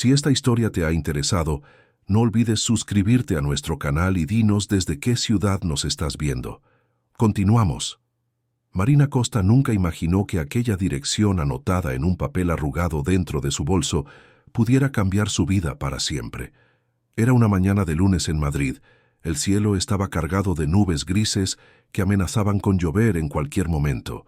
Si esta historia te ha interesado, no olvides suscribirte a nuestro canal y dinos desde qué ciudad nos estás viendo. Continuamos. Marina Costa nunca imaginó que aquella dirección anotada en un papel arrugado dentro de su bolso pudiera cambiar su vida para siempre. Era una mañana de lunes en Madrid. El cielo estaba cargado de nubes grises que amenazaban con llover en cualquier momento,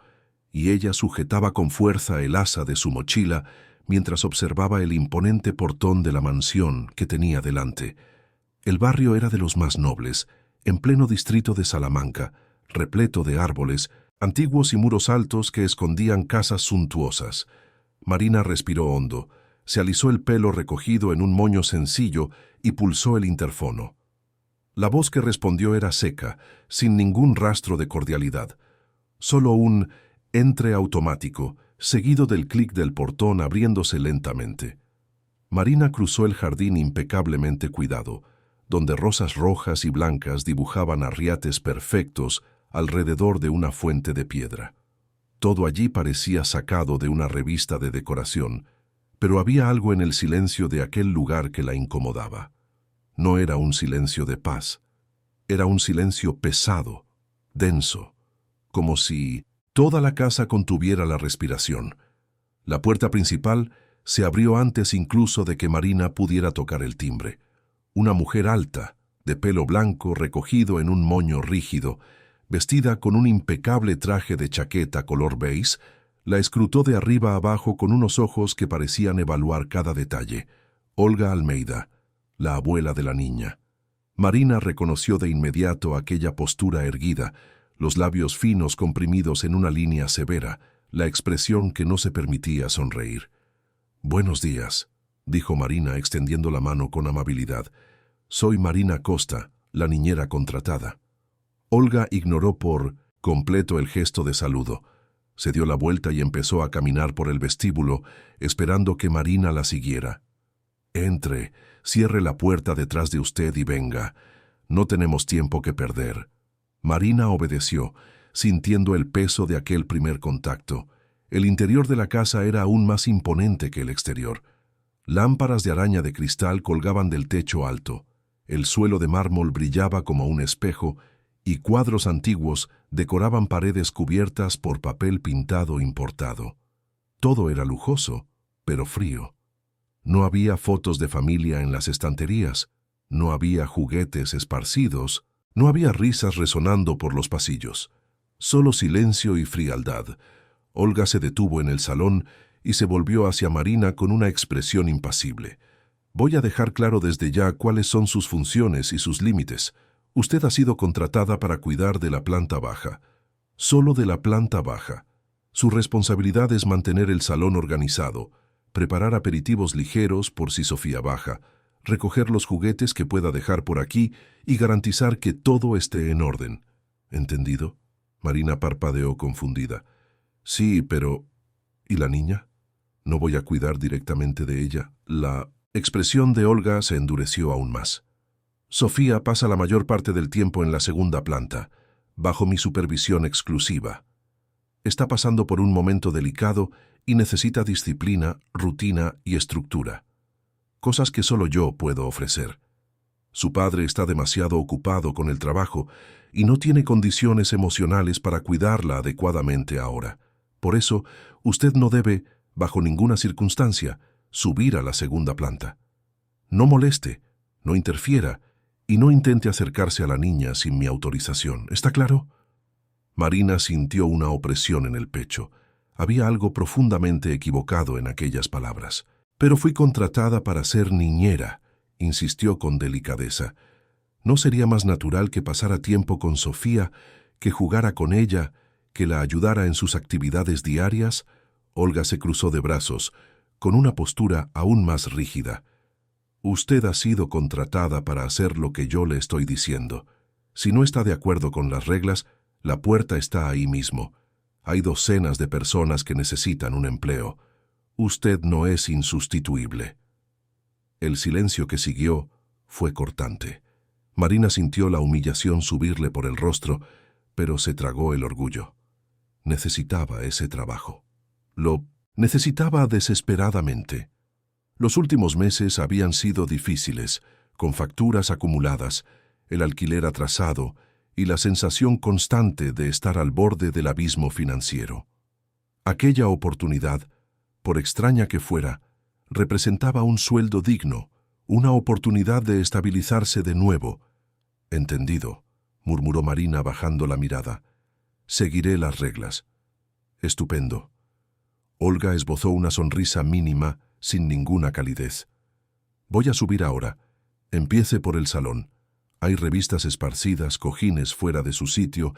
y ella sujetaba con fuerza el asa de su mochila mientras observaba el imponente portón de la mansión que tenía delante. El barrio era de los más nobles, en pleno distrito de Salamanca, repleto de árboles, antiguos y muros altos que escondían casas suntuosas. Marina respiró hondo, se alisó el pelo recogido en un moño sencillo y pulsó el interfono. La voz que respondió era seca, sin ningún rastro de cordialidad. Solo un entre automático, seguido del clic del portón abriéndose lentamente. Marina cruzó el jardín impecablemente cuidado, donde rosas rojas y blancas dibujaban arriates perfectos alrededor de una fuente de piedra. Todo allí parecía sacado de una revista de decoración, pero había algo en el silencio de aquel lugar que la incomodaba. No era un silencio de paz, era un silencio pesado, denso, como si toda la casa contuviera la respiración. La puerta principal se abrió antes incluso de que Marina pudiera tocar el timbre. Una mujer alta, de pelo blanco recogido en un moño rígido, vestida con un impecable traje de chaqueta color beige, la escrutó de arriba abajo con unos ojos que parecían evaluar cada detalle. Olga Almeida, la abuela de la niña. Marina reconoció de inmediato aquella postura erguida, los labios finos comprimidos en una línea severa, la expresión que no se permitía sonreír. «Buenos días», dijo Marina extendiendo la mano con amabilidad. «Soy Marina Costa, la niñera contratada». Olga ignoró por completo el gesto de saludo. Se dio la vuelta y empezó a caminar por el vestíbulo, esperando que Marina la siguiera. «Entre, cierre la puerta detrás de usted y venga. No tenemos tiempo que perder». Marina obedeció, sintiendo el peso de aquel primer contacto. El interior de la casa era aún más imponente que el exterior. Lámparas de araña de cristal colgaban del techo alto. El suelo de mármol brillaba como un espejo y cuadros antiguos decoraban paredes cubiertas por papel pintado importado. Todo era lujoso, pero frío. No había fotos de familia en las estanterías, no había juguetes esparcidos, no había risas resonando por los pasillos. Solo silencio y frialdad. Olga se detuvo en el salón y se volvió hacia Marina con una expresión impasible. «Voy a dejar claro desde ya cuáles son sus funciones y sus límites. Usted ha sido contratada para cuidar de la planta baja. Solo de la planta baja. Su responsabilidad es mantener el salón organizado, preparar aperitivos ligeros por si Sofía baja, recoger los juguetes que pueda dejar por aquí y garantizar que todo esté en orden». «¿Entendido?» Marina parpadeó confundida. «Sí, pero... ¿y la niña? ¿No voy a cuidar directamente de ella?» La expresión de Olga se endureció aún más. «Sofía pasa la mayor parte del tiempo en la segunda planta, bajo mi supervisión exclusiva. Está pasando por un momento delicado y necesita disciplina, rutina y estructura. Cosas que solo yo puedo ofrecer. Su padre está demasiado ocupado con el trabajo y no tiene condiciones emocionales para cuidarla adecuadamente ahora. Por eso, usted no debe, bajo ninguna circunstancia, subir a la segunda planta. No moleste, no interfiera y no intente acercarse a la niña sin mi autorización. ¿Está claro?» Marina sintió una opresión en el pecho. Había algo profundamente equivocado en aquellas palabras. «Pero fui contratada para ser niñera», insistió con delicadeza. «¿No sería más natural que pasara tiempo con Sofía, que jugara con ella, que la ayudara en sus actividades diarias?» Olga se cruzó de brazos, con una postura aún más rígida. «Usted ha sido contratada para hacer lo que yo le estoy diciendo. Si no está de acuerdo con las reglas, la puerta está ahí mismo. Hay docenas de personas que necesitan un empleo. Usted no es insustituible». El silencio que siguió fue cortante. Marina sintió la humillación subirle por el rostro, pero se tragó el orgullo. Necesitaba ese trabajo. Lo necesitaba desesperadamente. Los últimos meses habían sido difíciles, con facturas acumuladas, el alquiler atrasado y la sensación constante de estar al borde del abismo financiero. Aquella oportunidad, por extraña que fuera, representaba un sueldo digno, una oportunidad de estabilizarse de nuevo. «Entendido», murmuró Marina bajando la mirada. «Seguiré las reglas». «Estupendo». Olga esbozó una sonrisa mínima, sin ninguna calidez. «Voy a subir ahora. Empiece por el salón. Hay revistas esparcidas, cojines fuera de su sitio,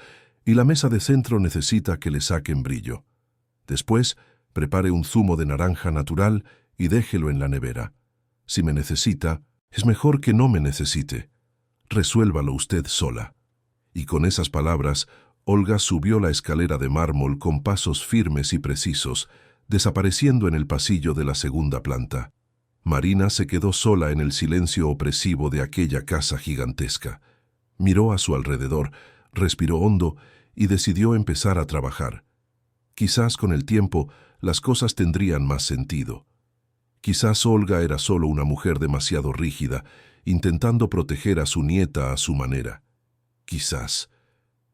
y la mesa de centro necesita que le saquen brillo. Después, prepare un zumo de naranja natural y déjelo en la nevera. Si me necesita, es mejor que no me necesite. Resuélvalo usted sola». Y con esas palabras, Olga subió la escalera de mármol con pasos firmes y precisos, desapareciendo en el pasillo de la segunda planta. Marina se quedó sola en el silencio opresivo de aquella casa gigantesca. Miró a su alrededor, respiró hondo y decidió empezar a trabajar. Quizás con el tiempo las cosas tendrían más sentido. Quizás Olga era solo una mujer demasiado rígida, intentando proteger a su nieta a su manera. Quizás.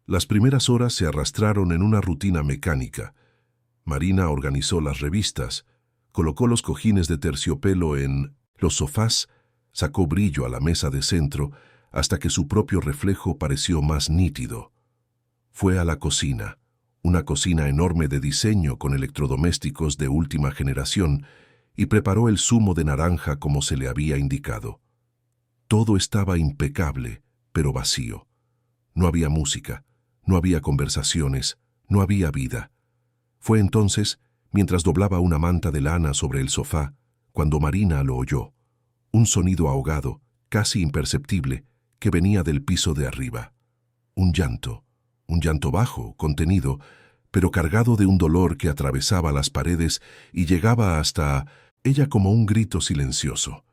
Las primeras horas se arrastraron en una rutina mecánica. Marina organizó las revistas, colocó los cojines de terciopelo en los sofás, sacó brillo a la mesa de centro hasta que su propio reflejo pareció más nítido. Fue a la cocina, una cocina enorme de diseño con electrodomésticos de última generación, y preparó el zumo de naranja como se le había indicado. Todo estaba impecable, pero vacío. No había música, no había conversaciones, no había vida. Fue entonces, mientras doblaba una manta de lana sobre el sofá, cuando Marina lo oyó. Un sonido ahogado, casi imperceptible, que venía del piso de arriba. Un llanto bajo, contenido, pero cargado de un dolor que atravesaba las paredes y llegaba hasta ella como un grito silencioso.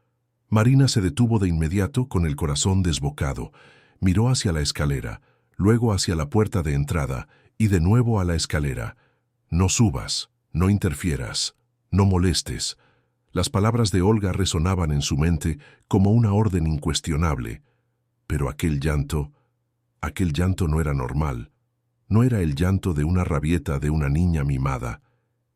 Marina se detuvo de inmediato con el corazón desbocado, miró hacia la escalera, luego hacia la puerta de entrada y de nuevo a la escalera. «No subas, no interfieras, no molestes». Las palabras de Olga resonaban en su mente como una orden incuestionable. Pero aquel llanto no era normal. No era el llanto de una rabieta de una niña mimada.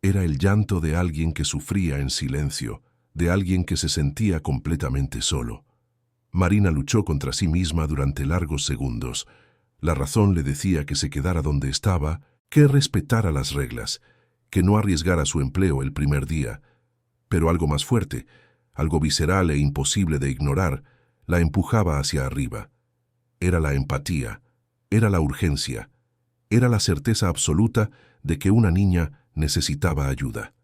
Era el llanto de alguien que sufría en silencio, de alguien que se sentía completamente solo. Marina luchó contra sí misma durante largos segundos. La razón le decía que se quedara donde estaba, que respetara las reglas, que no arriesgara su empleo el primer día. Pero algo más fuerte, algo visceral e imposible de ignorar, la empujaba hacia arriba. Era la empatía, era la urgencia, era la certeza absoluta de que una niña necesitaba ayuda.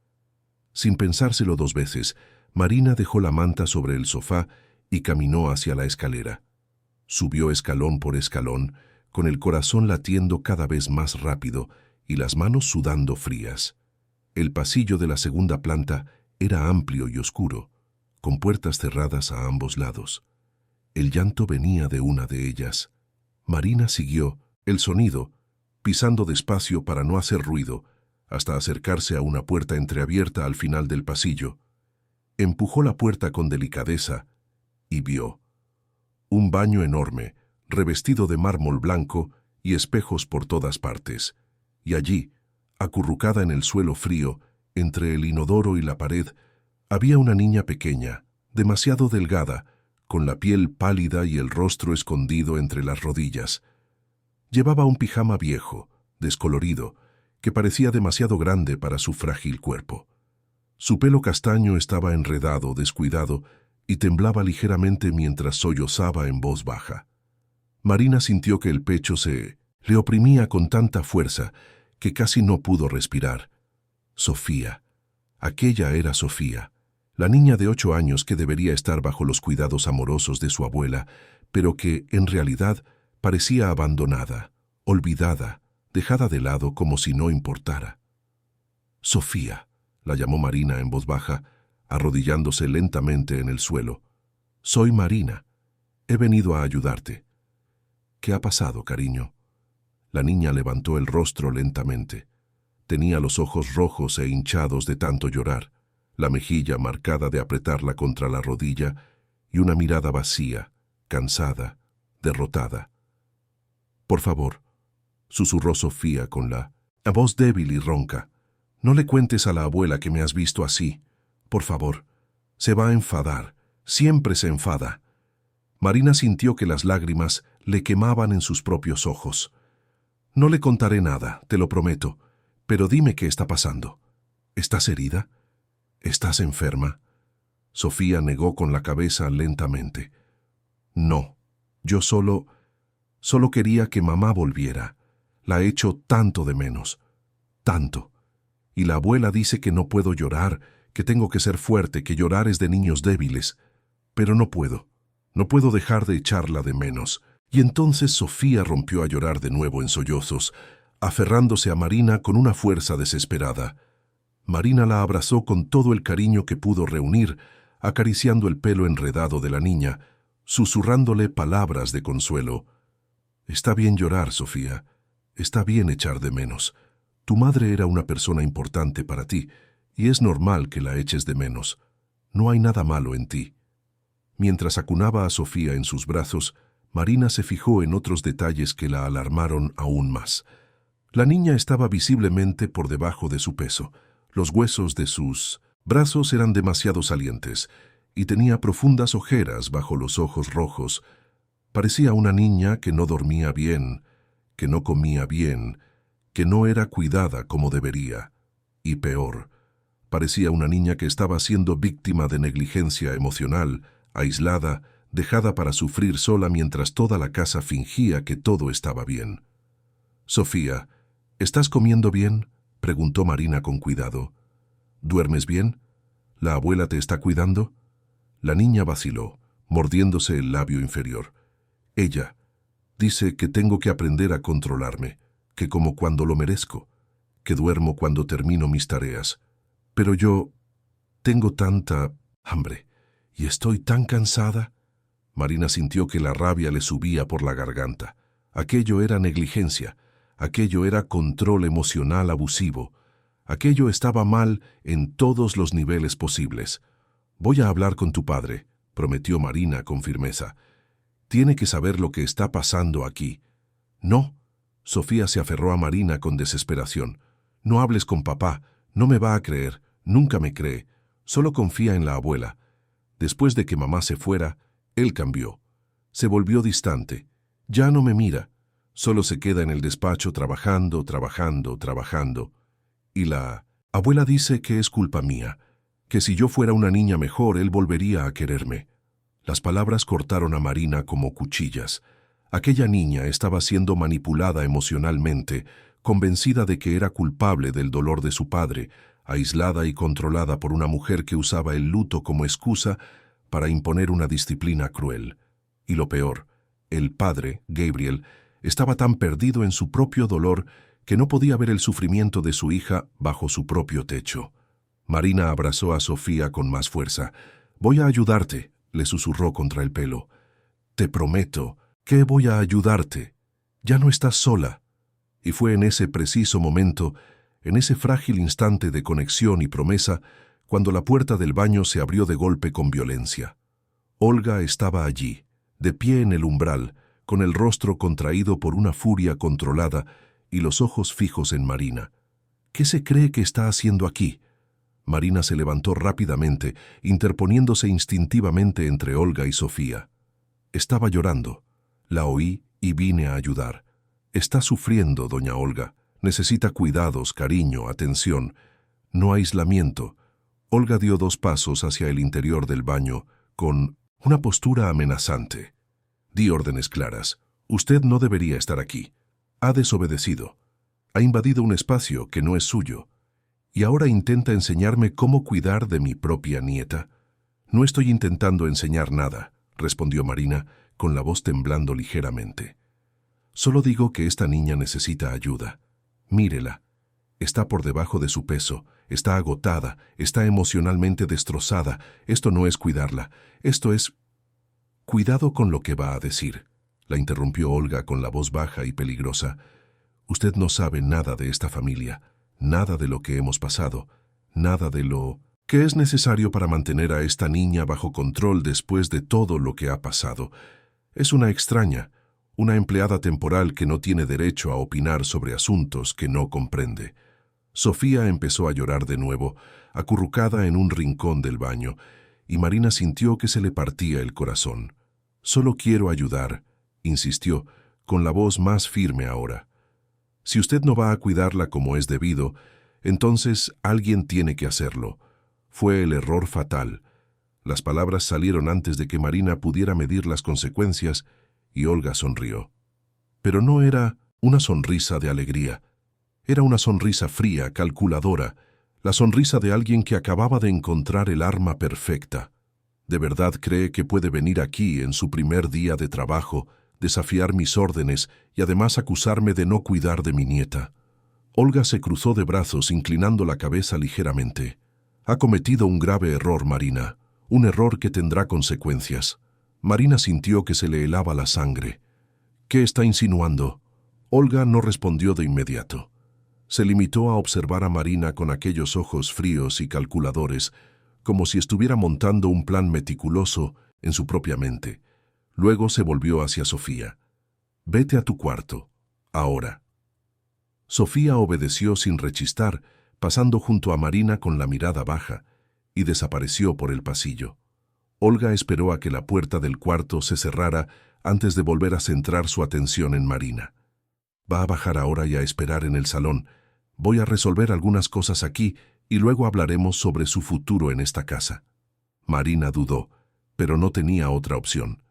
Sin pensárselo dos veces, Marina dejó la manta sobre el sofá y caminó hacia la escalera. Subió escalón por escalón, con el corazón latiendo cada vez más rápido y las manos sudando frías. El pasillo de la segunda planta era amplio y oscuro, con puertas cerradas a ambos lados. El llanto venía de una de ellas. Marina siguió el sonido, pisando despacio para no hacer ruido, hasta acercarse a una puerta entreabierta al final del pasillo. Empujó la puerta con delicadeza y vio un baño enorme, revestido de mármol blanco y espejos por todas partes. Y allí, acurrucada en el suelo frío, entre el inodoro y la pared, había una niña pequeña, demasiado delgada, con la piel pálida y el rostro escondido entre las rodillas. Llevaba un pijama viejo, descolorido, que parecía demasiado grande para su frágil cuerpo. Su pelo castaño estaba enredado, descuidado, y temblaba ligeramente mientras sollozaba en voz baja. Marina sintió que el pecho se le oprimía con tanta fuerza que casi no pudo respirar. Sofía. Aquella era Sofía, la niña de 8 años que debería estar bajo los cuidados amorosos de su abuela, pero que, en realidad, parecía abandonada, olvidada, dejada de lado como si no importara. «Sofía», la llamó Marina en voz baja, arrodillándose lentamente en el suelo. «Soy Marina. He venido a ayudarte». «¿Qué ha pasado, cariño?» La niña levantó el rostro lentamente. Tenía los ojos rojos e hinchados de tanto llorar. la mejilla marcada de apretarla contra la rodilla y una mirada vacía, cansada, derrotada. «Por favor», susurró Sofía con la voz débil y ronca, «no le cuentes a la abuela que me has visto así. Por favor. Se va a enfadar. Siempre se enfada». Marina sintió que las lágrimas le quemaban en sus propios ojos. «No le contaré nada, te lo prometo, pero dime qué está pasando. ¿Estás herida? ¿Estás enferma?» Sofía negó con la cabeza lentamente. «No, yo solo quería que mamá volviera. La echo tanto de menos. Tanto. Y la abuela dice que no puedo llorar, que tengo que ser fuerte, que llorar es de niños débiles. Pero no puedo. No puedo dejar de echarla de menos». Y entonces Sofía rompió a llorar de nuevo en sollozos, aferrándose a Marina con una fuerza desesperada. Marina la abrazó con todo el cariño que pudo reunir, acariciando el pelo enredado de la niña, susurrándole palabras de consuelo. «Está bien llorar, Sofía. Está bien echar de menos. Tu madre era una persona importante para ti, y es normal que la eches de menos. No hay nada malo en ti». Mientras acunaba a Sofía en sus brazos, Marina se fijó en otros detalles que la alarmaron aún más. La niña estaba visiblemente por debajo de su peso. Los huesos de sus brazos eran demasiado salientes y tenía profundas ojeras bajo los ojos rojos. Parecía una niña que no dormía bien, que no comía bien, que no era cuidada como debería. Y peor, parecía una niña que estaba siendo víctima de negligencia emocional, aislada, dejada para sufrir sola mientras toda la casa fingía que todo estaba bien. «Sofía, ¿estás comiendo bien?», preguntó Marina con cuidado. «¿Duermes bien? ¿La abuela te está cuidando?». La niña vaciló, mordiéndose el labio inferior. «Ella dice que tengo que aprender a controlarme, que como cuando lo merezco, que duermo cuando termino mis tareas. Pero yo tengo tanta hambre y estoy tan cansada». Marina sintió que la rabia le subía por la garganta. Aquello era negligencia, aquello era control emocional abusivo, aquello estaba mal en todos los niveles posibles. «Voy a hablar con tu padre», prometió Marina con firmeza. «Tiene que saber lo que está pasando aquí». «No», Sofía se aferró a Marina con desesperación. «No hables con papá, no me va a creer, nunca me cree, solo confía en la abuela». Después de que mamá se fuera, él cambió. Se volvió distante. Ya no me mira. Solo se queda en el despacho trabajando. Y la abuela dice que es culpa mía, que si yo fuera una niña mejor, él volvería a quererme. Las palabras cortaron a Marina como cuchillas. Aquella niña estaba siendo manipulada emocionalmente, convencida de que era culpable del dolor de su padre, aislada y controlada por una mujer que usaba el luto como excusa para imponer una disciplina cruel. Y lo peor, el padre, Gabriel, estaba tan perdido en su propio dolor que no podía ver el sufrimiento de su hija bajo su propio techo. Marina abrazó a Sofía con más fuerza. «Voy a ayudarte», le susurró contra el pelo. «Te prometo que voy a ayudarte. Ya no estás sola». Y fue en ese preciso momento, en ese frágil instante de conexión y promesa, cuando la puerta del baño se abrió de golpe con violencia. Olga estaba allí, de pie en el umbral, con el rostro contraído por una furia controlada y los ojos fijos en Marina. «¿Qué se cree que está haciendo aquí?». Marina se levantó rápidamente, interponiéndose instintivamente entre Olga y Sofía. «Estaba llorando. La oí y vine a ayudar. Está sufriendo, doña Olga. Necesita cuidados, cariño, atención. No aislamiento». Olga dio 2 pasos hacia el interior del baño, con una postura amenazante. «Di órdenes claras. Usted no debería estar aquí. Ha desobedecido. Ha invadido un espacio que no es suyo. Y ahora intenta enseñarme cómo cuidar de mi propia nieta». «No estoy intentando enseñar nada», respondió Marina, con la voz temblando ligeramente. «Solo digo que esta niña necesita ayuda. Mírela. Está por debajo de su peso, está agotada, está emocionalmente destrozada. Esto no es cuidarla, esto es...». «Cuidado con lo que va a decir», la interrumpió Olga con la voz baja y peligrosa. «Usted no sabe nada de esta familia, nada de lo que hemos pasado, nada de lo ¿Qué es necesario para mantener a esta niña bajo control después de todo lo que ha pasado? Es una extraña, una empleada temporal que no tiene derecho a opinar sobre asuntos que no comprende. Sofía empezó a llorar de nuevo, acurrucada en un rincón del baño, y Marina sintió que se le partía el corazón. «Solo quiero ayudar», insistió, con la voz más firme ahora. «Si usted no va a cuidarla como es debido, entonces alguien tiene que hacerlo. Fue el error fatal». Las palabras salieron antes de que Marina pudiera medir las consecuencias, y Olga sonrió. Pero no era una sonrisa de alegría. Era una sonrisa fría, calculadora, la sonrisa de alguien que acababa de encontrar el arma perfecta. ¿De verdad cree que puede venir aquí en su primer día de trabajo, desafiar mis órdenes y además acusarme de no cuidar de mi nieta? Olga se cruzó de brazos, inclinando la cabeza ligeramente. «Ha cometido un grave error, Marina, un error que tendrá consecuencias». Marina sintió que se le helaba la sangre. «¿Qué está insinuando?» Olga no respondió de inmediato. Se limitó a observar a Marina con aquellos ojos fríos y calculadores, como si estuviera montando un plan meticuloso en su propia mente. Luego se volvió hacia Sofía. «Vete a tu cuarto, ahora». Sofía obedeció sin rechistar, pasando junto a Marina con la mirada baja, y desapareció por el pasillo. Olga esperó a que la puerta del cuarto se cerrara antes de volver a centrar su atención en Marina. «Va a bajar ahora y a esperar en el salón. Voy a resolver algunas cosas aquí y luego hablaremos sobre su futuro en esta casa». Marina dudó, pero no tenía otra opción.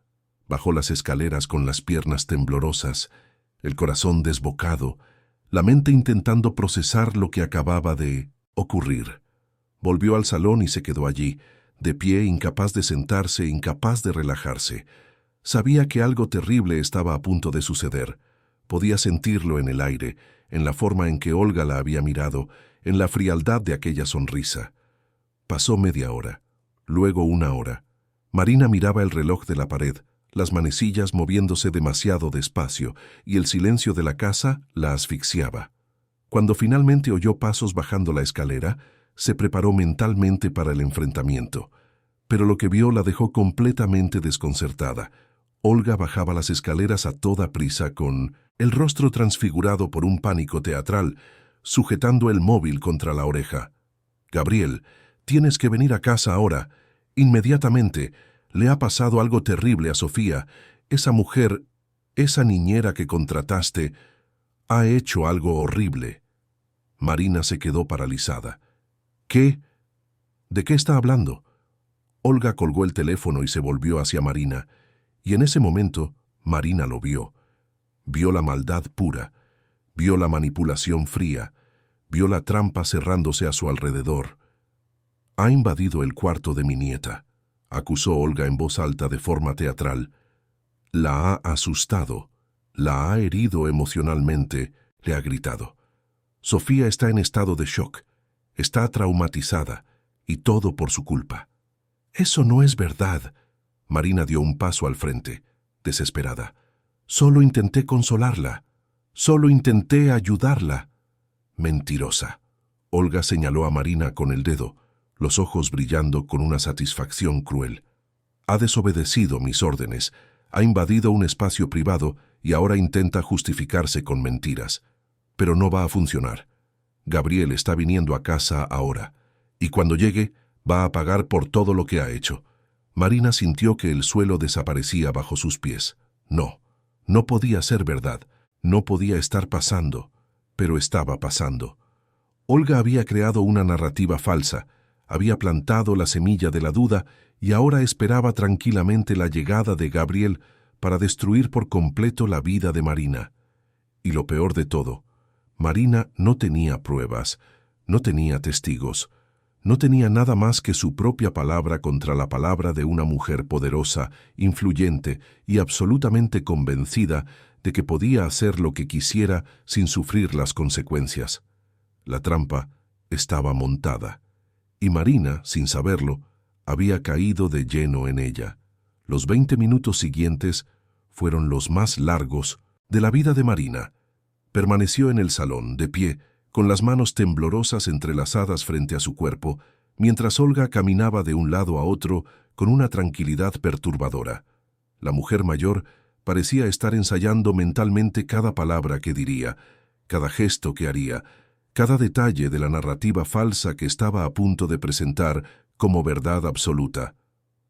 Bajó las escaleras con las piernas temblorosas, el corazón desbocado, la mente intentando procesar lo que acababa de ocurrir. Volvió al salón y se quedó allí, de pie, incapaz de sentarse, incapaz de relajarse. Sabía que algo terrible estaba a punto de suceder. Podía sentirlo en el aire, en la forma en que Olga la había mirado, en la frialdad de aquella sonrisa. Pasó media hora, luego una hora. Marina miraba el reloj de la pared, las manecillas moviéndose demasiado despacio, y el silencio de la casa la asfixiaba. Cuando finalmente oyó pasos bajando la escalera, se preparó mentalmente para el enfrentamiento. Pero lo que vio la dejó completamente desconcertada. Olga bajaba las escaleras a toda prisa, con el rostro transfigurado por un pánico teatral, sujetando el móvil contra la oreja. «Gabriel, tienes que venir a casa ahora, inmediatamente. Le ha pasado algo terrible a Sofía. Esa mujer, esa niñera que contrataste, ha hecho algo horrible». Marina se quedó paralizada. «¿Qué? ¿De qué está hablando?» Olga colgó el teléfono y se volvió hacia Marina, y en ese momento Marina lo vio. Vio la maldad pura, vio la manipulación fría, vio la trampa cerrándose a su alrededor. «Ha invadido el cuarto de mi nieta», acusó Olga en voz alta de forma teatral. «La ha asustado, la ha herido emocionalmente», le ha gritado. «Sofía está en estado de shock, está traumatizada, y todo por su culpa». «Eso no es verdad». Marina dio un paso al frente, desesperada. «Solo intenté consolarla. Solo intenté ayudarla». «Mentirosa». Olga señaló a Marina con el dedo, los ojos brillando con una satisfacción cruel. «Ha desobedecido mis órdenes, ha invadido un espacio privado y ahora intenta justificarse con mentiras. Pero no va a funcionar. Gabriel está viniendo a casa ahora, y cuando llegue va a pagar por todo lo que ha hecho». Marina sintió que el suelo desaparecía bajo sus pies. No, no podía ser verdad, no podía estar pasando, pero estaba pasando. Olga había creado una narrativa falsa, había plantado la semilla de la duda y ahora esperaba tranquilamente la llegada de Gabriel para destruir por completo la vida de Marina. Y lo peor de todo, Marina no tenía pruebas, no tenía testigos, no tenía nada más que su propia palabra contra la palabra de una mujer poderosa, influyente y absolutamente convencida de que podía hacer lo que quisiera sin sufrir las consecuencias. La trampa estaba montada, y Marina, sin saberlo, había caído de lleno en ella. Los 20 minutos siguientes fueron los más largos de la vida de Marina. Permaneció en el salón, de pie, con las manos temblorosas entrelazadas frente a su cuerpo, mientras Olga caminaba de un lado a otro con una tranquilidad perturbadora. La mujer mayor parecía estar ensayando mentalmente cada palabra que diría, cada gesto que haría, cada detalle de la narrativa falsa que estaba a punto de presentar como verdad absoluta.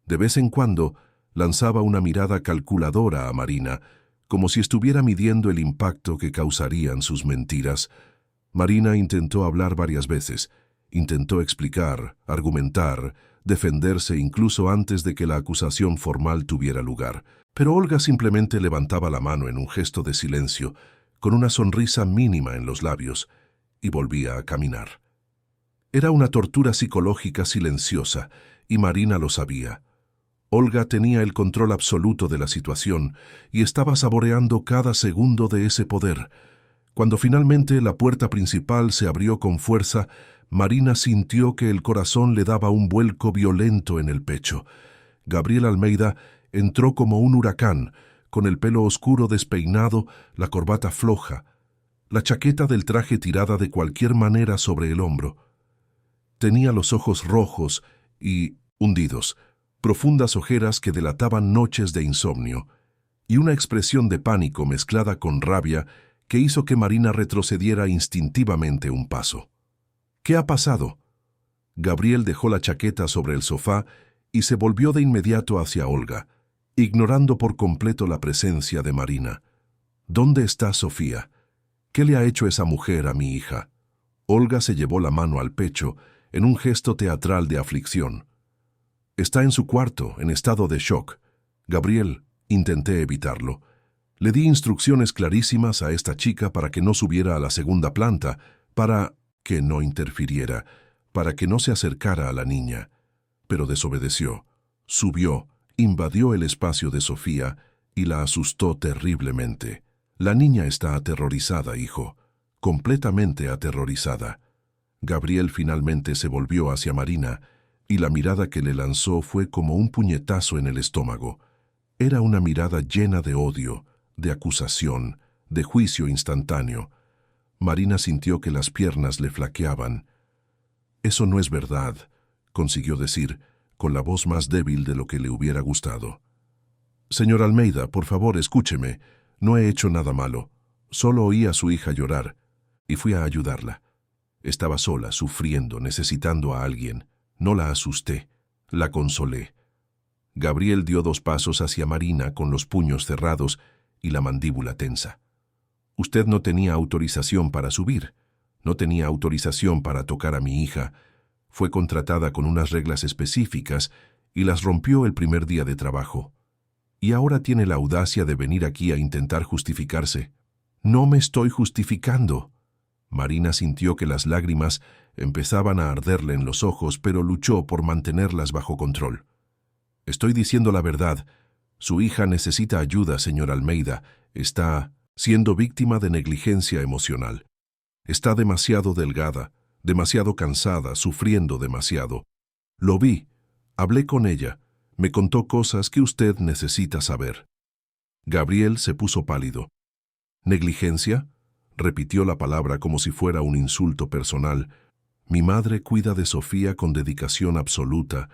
De vez en cuando lanzaba una mirada calculadora a Marina, como si estuviera midiendo el impacto que causarían sus mentiras. Marina intentó hablar varias veces, intentó explicar, argumentar, defenderse incluso antes de que la acusación formal tuviera lugar. Pero Olga simplemente levantaba la mano en un gesto de silencio, con una sonrisa mínima en los labios, y volvía a caminar. Era una tortura psicológica silenciosa, y Marina lo sabía. Olga tenía el control absoluto de la situación y estaba saboreando cada segundo de ese poder. Cuando finalmente la puerta principal se abrió con fuerza, Marina sintió que el corazón le daba un vuelco violento en el pecho. Gabriel Almeida entró como un huracán, con el pelo oscuro despeinado, la corbata floja, la chaqueta del traje tirada de cualquier manera sobre el hombro. Tenía los ojos rojos y hundidos, profundas ojeras que delataban noches de insomnio, y una expresión de pánico mezclada con rabia que hizo que Marina retrocediera instintivamente un paso. ¿Qué ha pasado? Gabriel dejó la chaqueta sobre el sofá y se volvió de inmediato hacia Olga, ignorando por completo la presencia de Marina. ¿Dónde está Sofía? ¿Qué le ha hecho esa mujer a mi hija? Olga se llevó la mano al pecho en un gesto teatral de aflicción. Está en su cuarto, en estado de shock. Gabriel, intenté evitarlo. Le di instrucciones clarísimas a esta chica para que no subiera a la segunda planta, para que no interfiriera, para que no se acercara a la niña. Pero desobedeció. Subió, invadió el espacio de Sofía y la asustó terriblemente. La niña está aterrorizada, hijo, completamente aterrorizada. Gabriel finalmente se volvió hacia Marina y la mirada que le lanzó fue como un puñetazo en el estómago. Era una mirada llena de odio, de acusación, de juicio instantáneo. Marina sintió que las piernas le flaqueaban. «Eso no es verdad», consiguió decir, con la voz más débil de lo que le hubiera gustado. «Señor Almeida, por favor, escúcheme. No he hecho nada malo. Solo oí a su hija llorar y fui a ayudarla. Estaba sola, sufriendo, necesitando a alguien. No la asusté, la consolé». Gabriel dio 2 pasos hacia Marina con los puños cerrados y la mandíbula tensa. «Usted no tenía autorización para subir. No tenía autorización para tocar a mi hija. Fue contratada con unas reglas específicas y las rompió el primer día de trabajo. Y ahora tiene la audacia de venir aquí a intentar justificarse». «No me estoy justificando». Marina sintió que las lágrimas empezaban a arderle en los ojos, pero luchó por mantenerlas bajo control. «Estoy diciendo la verdad. Su hija necesita ayuda, señor Almeida. Está siendo víctima de negligencia emocional. Está demasiado delgada, demasiado cansada, sufriendo demasiado. Lo vi, hablé con ella, me contó cosas que usted necesita saber». Gabriel se puso pálido. «¿Negligencia?», repitió la palabra como si fuera un insulto personal. «Mi madre cuida de Sofía con dedicación absoluta.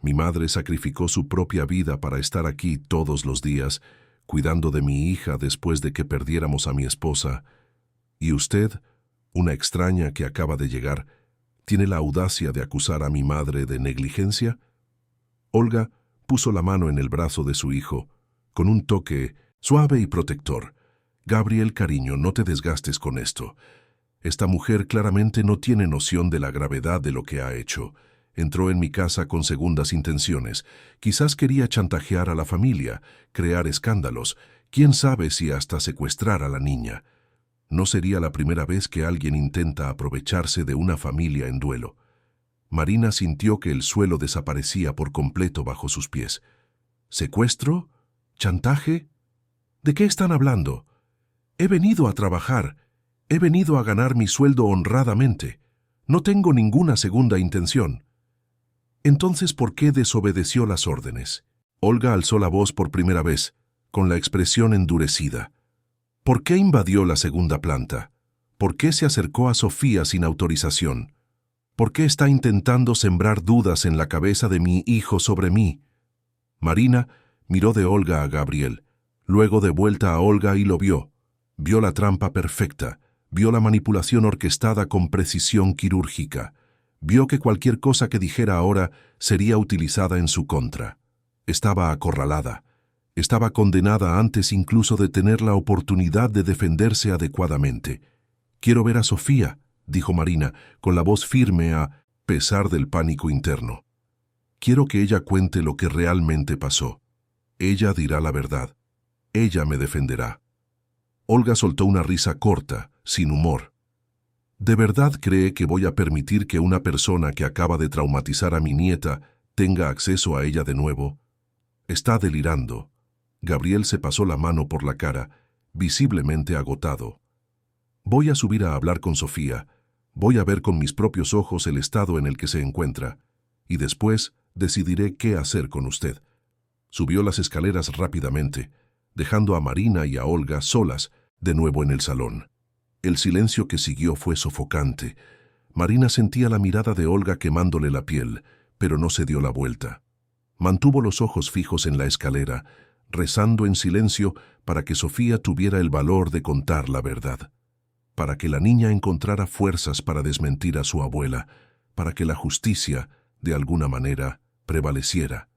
Mi madre sacrificó su propia vida para estar aquí todos los días, cuidando de mi hija después de que perdiéramos a mi esposa. Y usted, una extraña que acaba de llegar, ¿tiene la audacia de acusar a mi madre de negligencia?». Olga puso la mano en el brazo de su hijo, con un toque suave y protector. «Gabriel, cariño, no te desgastes con esto. Esta mujer claramente no tiene noción de la gravedad de lo que ha hecho. Entró en mi casa con segundas intenciones. Quizás quería chantajear a la familia, crear escándalos. Quién sabe si hasta secuestrar a la niña. No sería la primera vez que alguien intenta aprovecharse de una familia en duelo». Marina sintió que el suelo desaparecía por completo bajo sus pies. «¿Secuestro? ¿Chantaje? ¿De qué están hablando? He venido a trabajar. He venido a ganar mi sueldo honradamente. No tengo ninguna segunda intención». «Entonces, ¿por qué desobedeció las órdenes?». Olga alzó la voz por primera vez, con la expresión endurecida. «¿Por qué invadió la segunda planta? ¿Por qué se acercó a Sofía sin autorización? ¿Por qué está intentando sembrar dudas en la cabeza de mi hijo sobre mí? Marina miró de Olga a Gabriel, luego de vuelta a Olga y lo vio. Vio la trampa perfecta, vio la manipulación orquestada con precisión quirúrgica. Vio que cualquier cosa que dijera ahora sería utilizada en su contra. Estaba acorralada. Estaba condenada antes incluso de tener la oportunidad de defenderse adecuadamente. «Quiero ver a Sofía», dijo Marina, con la voz firme a pesar del pánico interno. «Quiero que ella cuente lo que realmente pasó. Ella dirá la verdad. Ella me defenderá». Olga soltó una risa corta, sin humor. ¿De verdad cree que voy a permitir que una persona que acaba de traumatizar a mi nieta tenga acceso a ella de nuevo? Está delirando. Gabriel se pasó la mano por la cara, visiblemente agotado. Voy a subir a hablar con Sofía. Voy a ver con mis propios ojos el estado en el que se encuentra. Y después decidiré qué hacer con usted. Subió las escaleras rápidamente, dejando a Marina y a Olga solas de nuevo en el salón. El silencio que siguió fue sofocante. Marina sentía la mirada de Olga quemándole la piel, pero no se dio la vuelta. Mantuvo los ojos fijos en la escalera, rezando en silencio para que Sofía tuviera el valor de contar la verdad, para que la niña encontrara fuerzas para desmentir a su abuela, para que la justicia, de alguna manera, prevaleciera.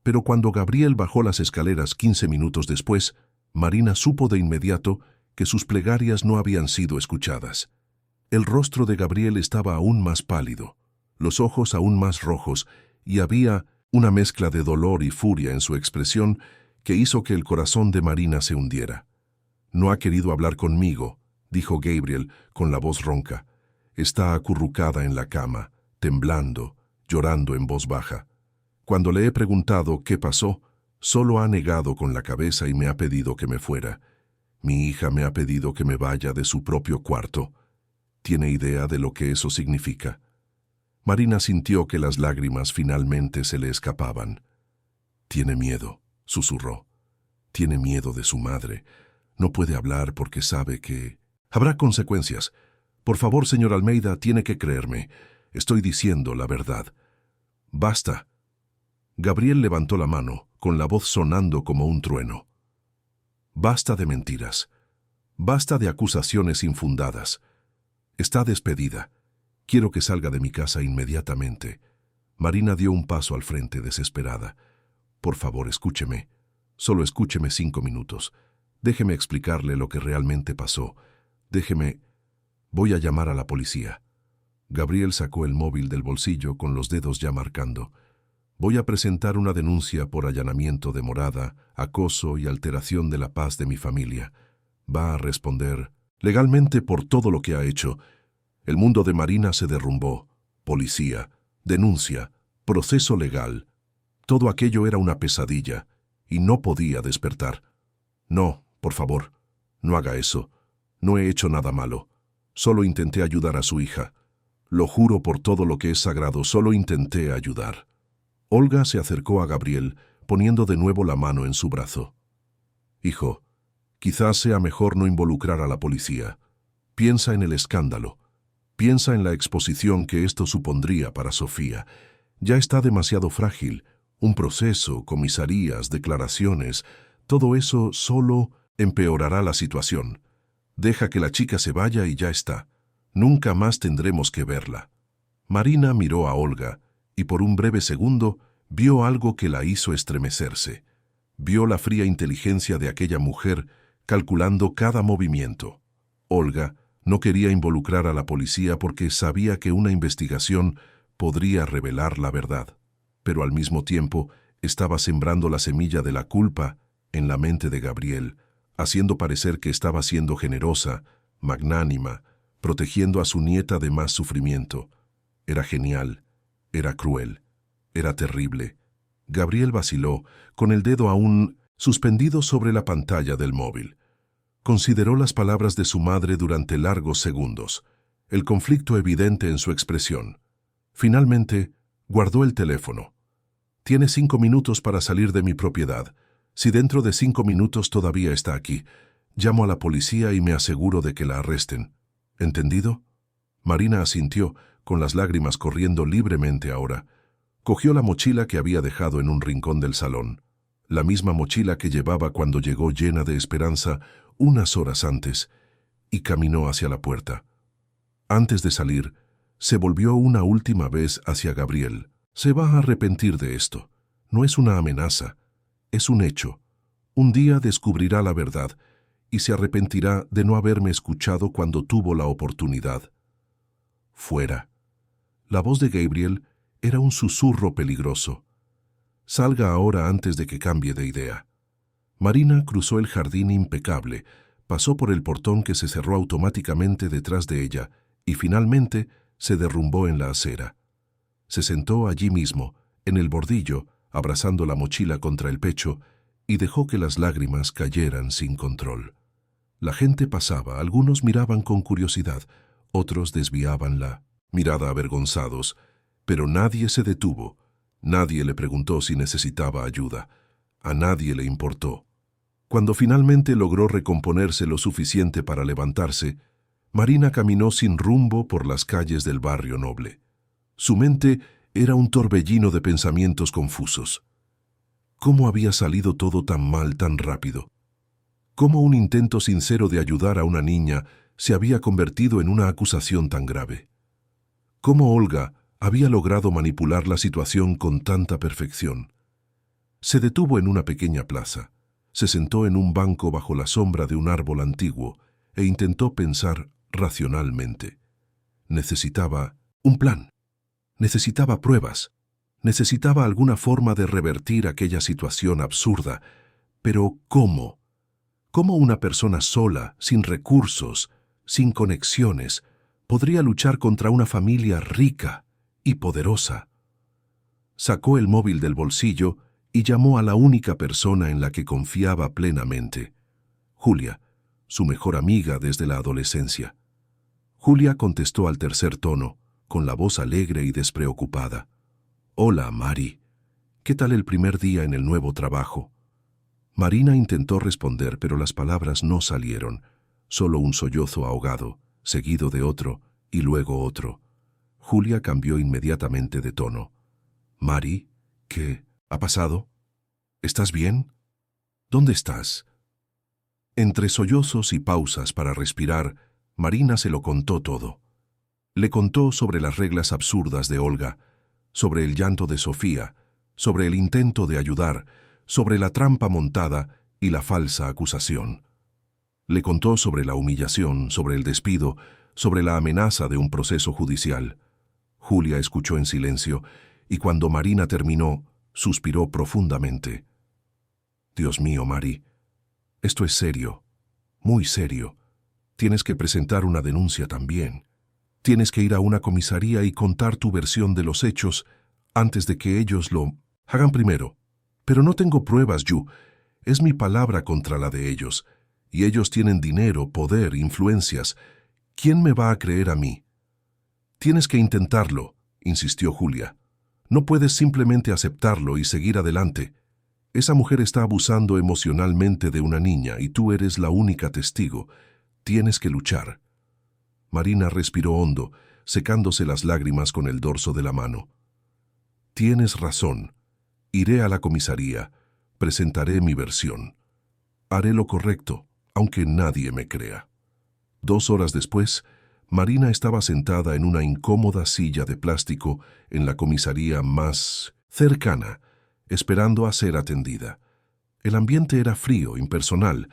Pero cuando Gabriel bajó las escaleras 15 minutos después, Marina supo de inmediato que sus plegarias no habían sido escuchadas. El rostro de Gabriel estaba aún más pálido, los ojos aún más rojos, y había una mezcla de dolor y furia en su expresión que hizo que el corazón de Marina se hundiera. «No ha querido hablar conmigo», dijo Gabriel con la voz ronca. «Está acurrucada en la cama, temblando, llorando en voz baja. Cuando le he preguntado qué pasó, solo ha negado con la cabeza y me ha pedido que me fuera. Mi hija me ha pedido que me vaya de su propio cuarto. ¿Tiene idea de lo que eso significa?» Marina sintió que las lágrimas finalmente se le escapaban. «Tiene miedo», susurró. «Tiene miedo de su madre. No puede hablar porque sabe que habrá consecuencias. Por favor, señor Almeida, tiene que creerme. Estoy diciendo la verdad». «Basta». Gabriel levantó la mano, con la voz sonando como un trueno. «Basta de mentiras. Basta de acusaciones infundadas. Está despedida. Quiero que salga de mi casa inmediatamente». Marina dio un paso al frente desesperada. «Por favor, escúcheme. Solo escúcheme 5 minutos. Déjeme explicarle lo que realmente pasó. Déjeme... Voy a llamar a la policía». Gabriel sacó el móvil del bolsillo con los dedos ya marcando. «Voy a presentar una denuncia por allanamiento de morada, acoso y alteración de la paz de mi familia. Va a responder legalmente por todo lo que ha hecho». El mundo de Marina se derrumbó. Policía, denuncia, proceso legal. Todo aquello era una pesadilla, y no podía despertar. «No, por favor, no haga eso. No he hecho nada malo. Solo intenté ayudar a su hija. Lo juro por todo lo que es sagrado, solo intenté ayudar». Olga se acercó a Gabriel, poniendo de nuevo la mano en su brazo. «Hijo, quizás sea mejor no involucrar a la policía. Piensa en el escándalo. Piensa en la exposición que esto supondría para Sofía. Ya está demasiado frágil. Un proceso, comisarías, declaraciones, todo eso solo empeorará la situación. Deja que la chica se vaya y ya está. Nunca más tendremos que verla». Marina miró a Olga y por un breve segundo vio algo que la hizo estremecerse. Vio la fría inteligencia de aquella mujer calculando cada movimiento. Olga no quería involucrar a la policía porque sabía que una investigación podría revelar la verdad, pero al mismo tiempo estaba sembrando la semilla de la culpa en la mente de Gabriel, haciendo parecer que estaba siendo generosa, magnánima, protegiendo a su nieta de más sufrimiento. Era genial, era cruel, era terrible. Gabriel vaciló, con el dedo aún suspendido sobre la pantalla del móvil. Consideró las palabras de su madre durante largos segundos, el conflicto evidente en su expresión. Finalmente, guardó el teléfono. «Tiene 5 minutos para salir de mi propiedad. Si dentro de 5 minutos todavía está aquí, llamo a la policía y me aseguro de que la arresten. ¿Entendido?» Marina asintió, con las lágrimas corriendo libremente ahora, cogió la mochila que había dejado en un rincón del salón, la misma mochila que llevaba cuando llegó llena de esperanza unas horas antes, y caminó hacia la puerta. Antes de salir, se volvió una última vez hacia Gabriel. Se va a arrepentir de esto. No es una amenaza, es un hecho. Un día descubrirá la verdad y se arrepentirá de no haberme escuchado cuando tuvo la oportunidad. Fuera. La voz de Gabriel era un susurro peligroso. Salga ahora antes de que cambie de idea. Marina cruzó el jardín impecable, pasó por el portón que se cerró automáticamente detrás de ella y finalmente se derrumbó en la acera. Se sentó allí mismo, en el bordillo, abrazando la mochila contra el pecho, y dejó que las lágrimas cayeran sin control. La gente pasaba, algunos miraban con curiosidad, otros desviaban la mirada avergonzados, pero nadie se detuvo, nadie le preguntó si necesitaba ayuda, a nadie le importó. Cuando finalmente logró recomponerse lo suficiente para levantarse, Marina caminó sin rumbo por las calles del barrio noble. Su mente era un torbellino de pensamientos confusos. ¿Cómo había salido todo tan mal tan rápido? ¿Cómo un intento sincero de ayudar a una niña se había convertido en una acusación tan grave? ¿Cómo Olga había logrado manipular la situación con tanta perfección? Se detuvo en una pequeña plaza, se sentó en un banco bajo la sombra de un árbol antiguo e intentó pensar racionalmente. Necesitaba un plan, necesitaba pruebas, necesitaba alguna forma de revertir aquella situación absurda. Pero ¿cómo? ¿Cómo una persona sola, sin recursos, sin conexiones, podría luchar contra una familia rica y poderosa? Sacó el móvil del bolsillo y llamó a la única persona en la que confiaba plenamente, Julia, su mejor amiga desde la adolescencia. Julia contestó al tercer tono, con la voz alegre y despreocupada. «Hola, Mari. ¿Qué tal el primer día en el nuevo trabajo?» Marina intentó responder, pero las palabras no salieron, solo un sollozo ahogado, seguido de otro y luego otro. Julia cambió inmediatamente de tono. «Mari, ¿qué ha pasado? ¿Estás bien? ¿Dónde estás?» Entre sollozos y pausas para respirar, Marina se lo contó todo. Le contó sobre las reglas absurdas de Olga, sobre el llanto de Sofía, sobre el intento de ayudar, sobre la trampa montada y la falsa acusación. Le contó sobre la humillación, sobre el despido, sobre la amenaza de un proceso judicial. Julia escuchó en silencio y cuando Marina terminó, suspiró profundamente. «Dios mío, Mari, esto es serio, muy serio. Tienes que presentar una denuncia también. Tienes que ir a una comisaría y contar tu versión de los hechos antes de que ellos lo hagan primero. Pero no tengo pruebas, Yu. Es mi palabra contra la de ellos. Y ellos tienen dinero, poder, influencias. ¿Quién me va a creer a mí?» «Tienes que intentarlo», insistió Julia. «No puedes simplemente aceptarlo y seguir adelante. Esa mujer está abusando emocionalmente de una niña y tú eres la única testigo. Tienes que luchar». Marina respiró hondo, secándose las lágrimas con el dorso de la mano. «Tienes razón. Iré a la comisaría. Presentaré mi versión. Haré lo correcto, aunque nadie me crea». 2 horas después, Marina estaba sentada en una incómoda silla de plástico en la comisaría más cercana, esperando a ser atendida. El ambiente era frío, impersonal,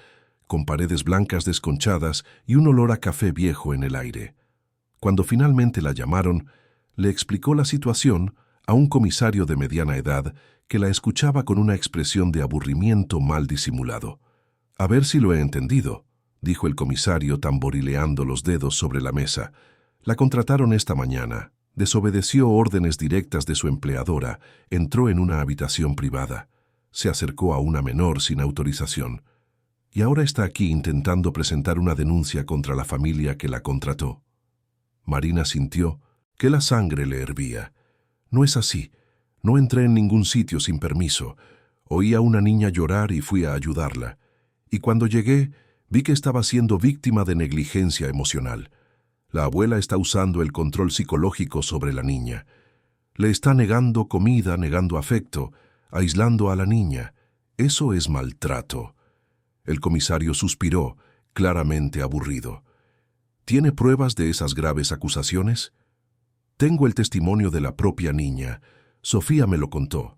con paredes blancas desconchadas y un olor a café viejo en el aire. Cuando finalmente la llamaron, le explicó la situación a un comisario de mediana edad que la escuchaba con una expresión de aburrimiento mal disimulado. «A ver si lo he entendido», dijo el comisario tamborileando los dedos sobre la mesa. «La contrataron esta mañana, desobedeció órdenes directas de su empleadora, entró en una habitación privada, se acercó a una menor sin autorización, y ahora está aquí intentando presentar una denuncia contra la familia que la contrató». Marina sintió que la sangre le hervía. «No es así. No entré en ningún sitio sin permiso. Oí a una niña llorar y fui a ayudarla. Y cuando llegué, vi que estaba siendo víctima de negligencia emocional. La abuela está usando el control psicológico sobre la niña. Le está negando comida, negando afecto, aislando a la niña. Eso es maltrato. El comisario suspiró, claramente aburrido. ¿Tiene pruebas de esas graves acusaciones? Tengo el testimonio de la propia niña. Sofía me lo contó.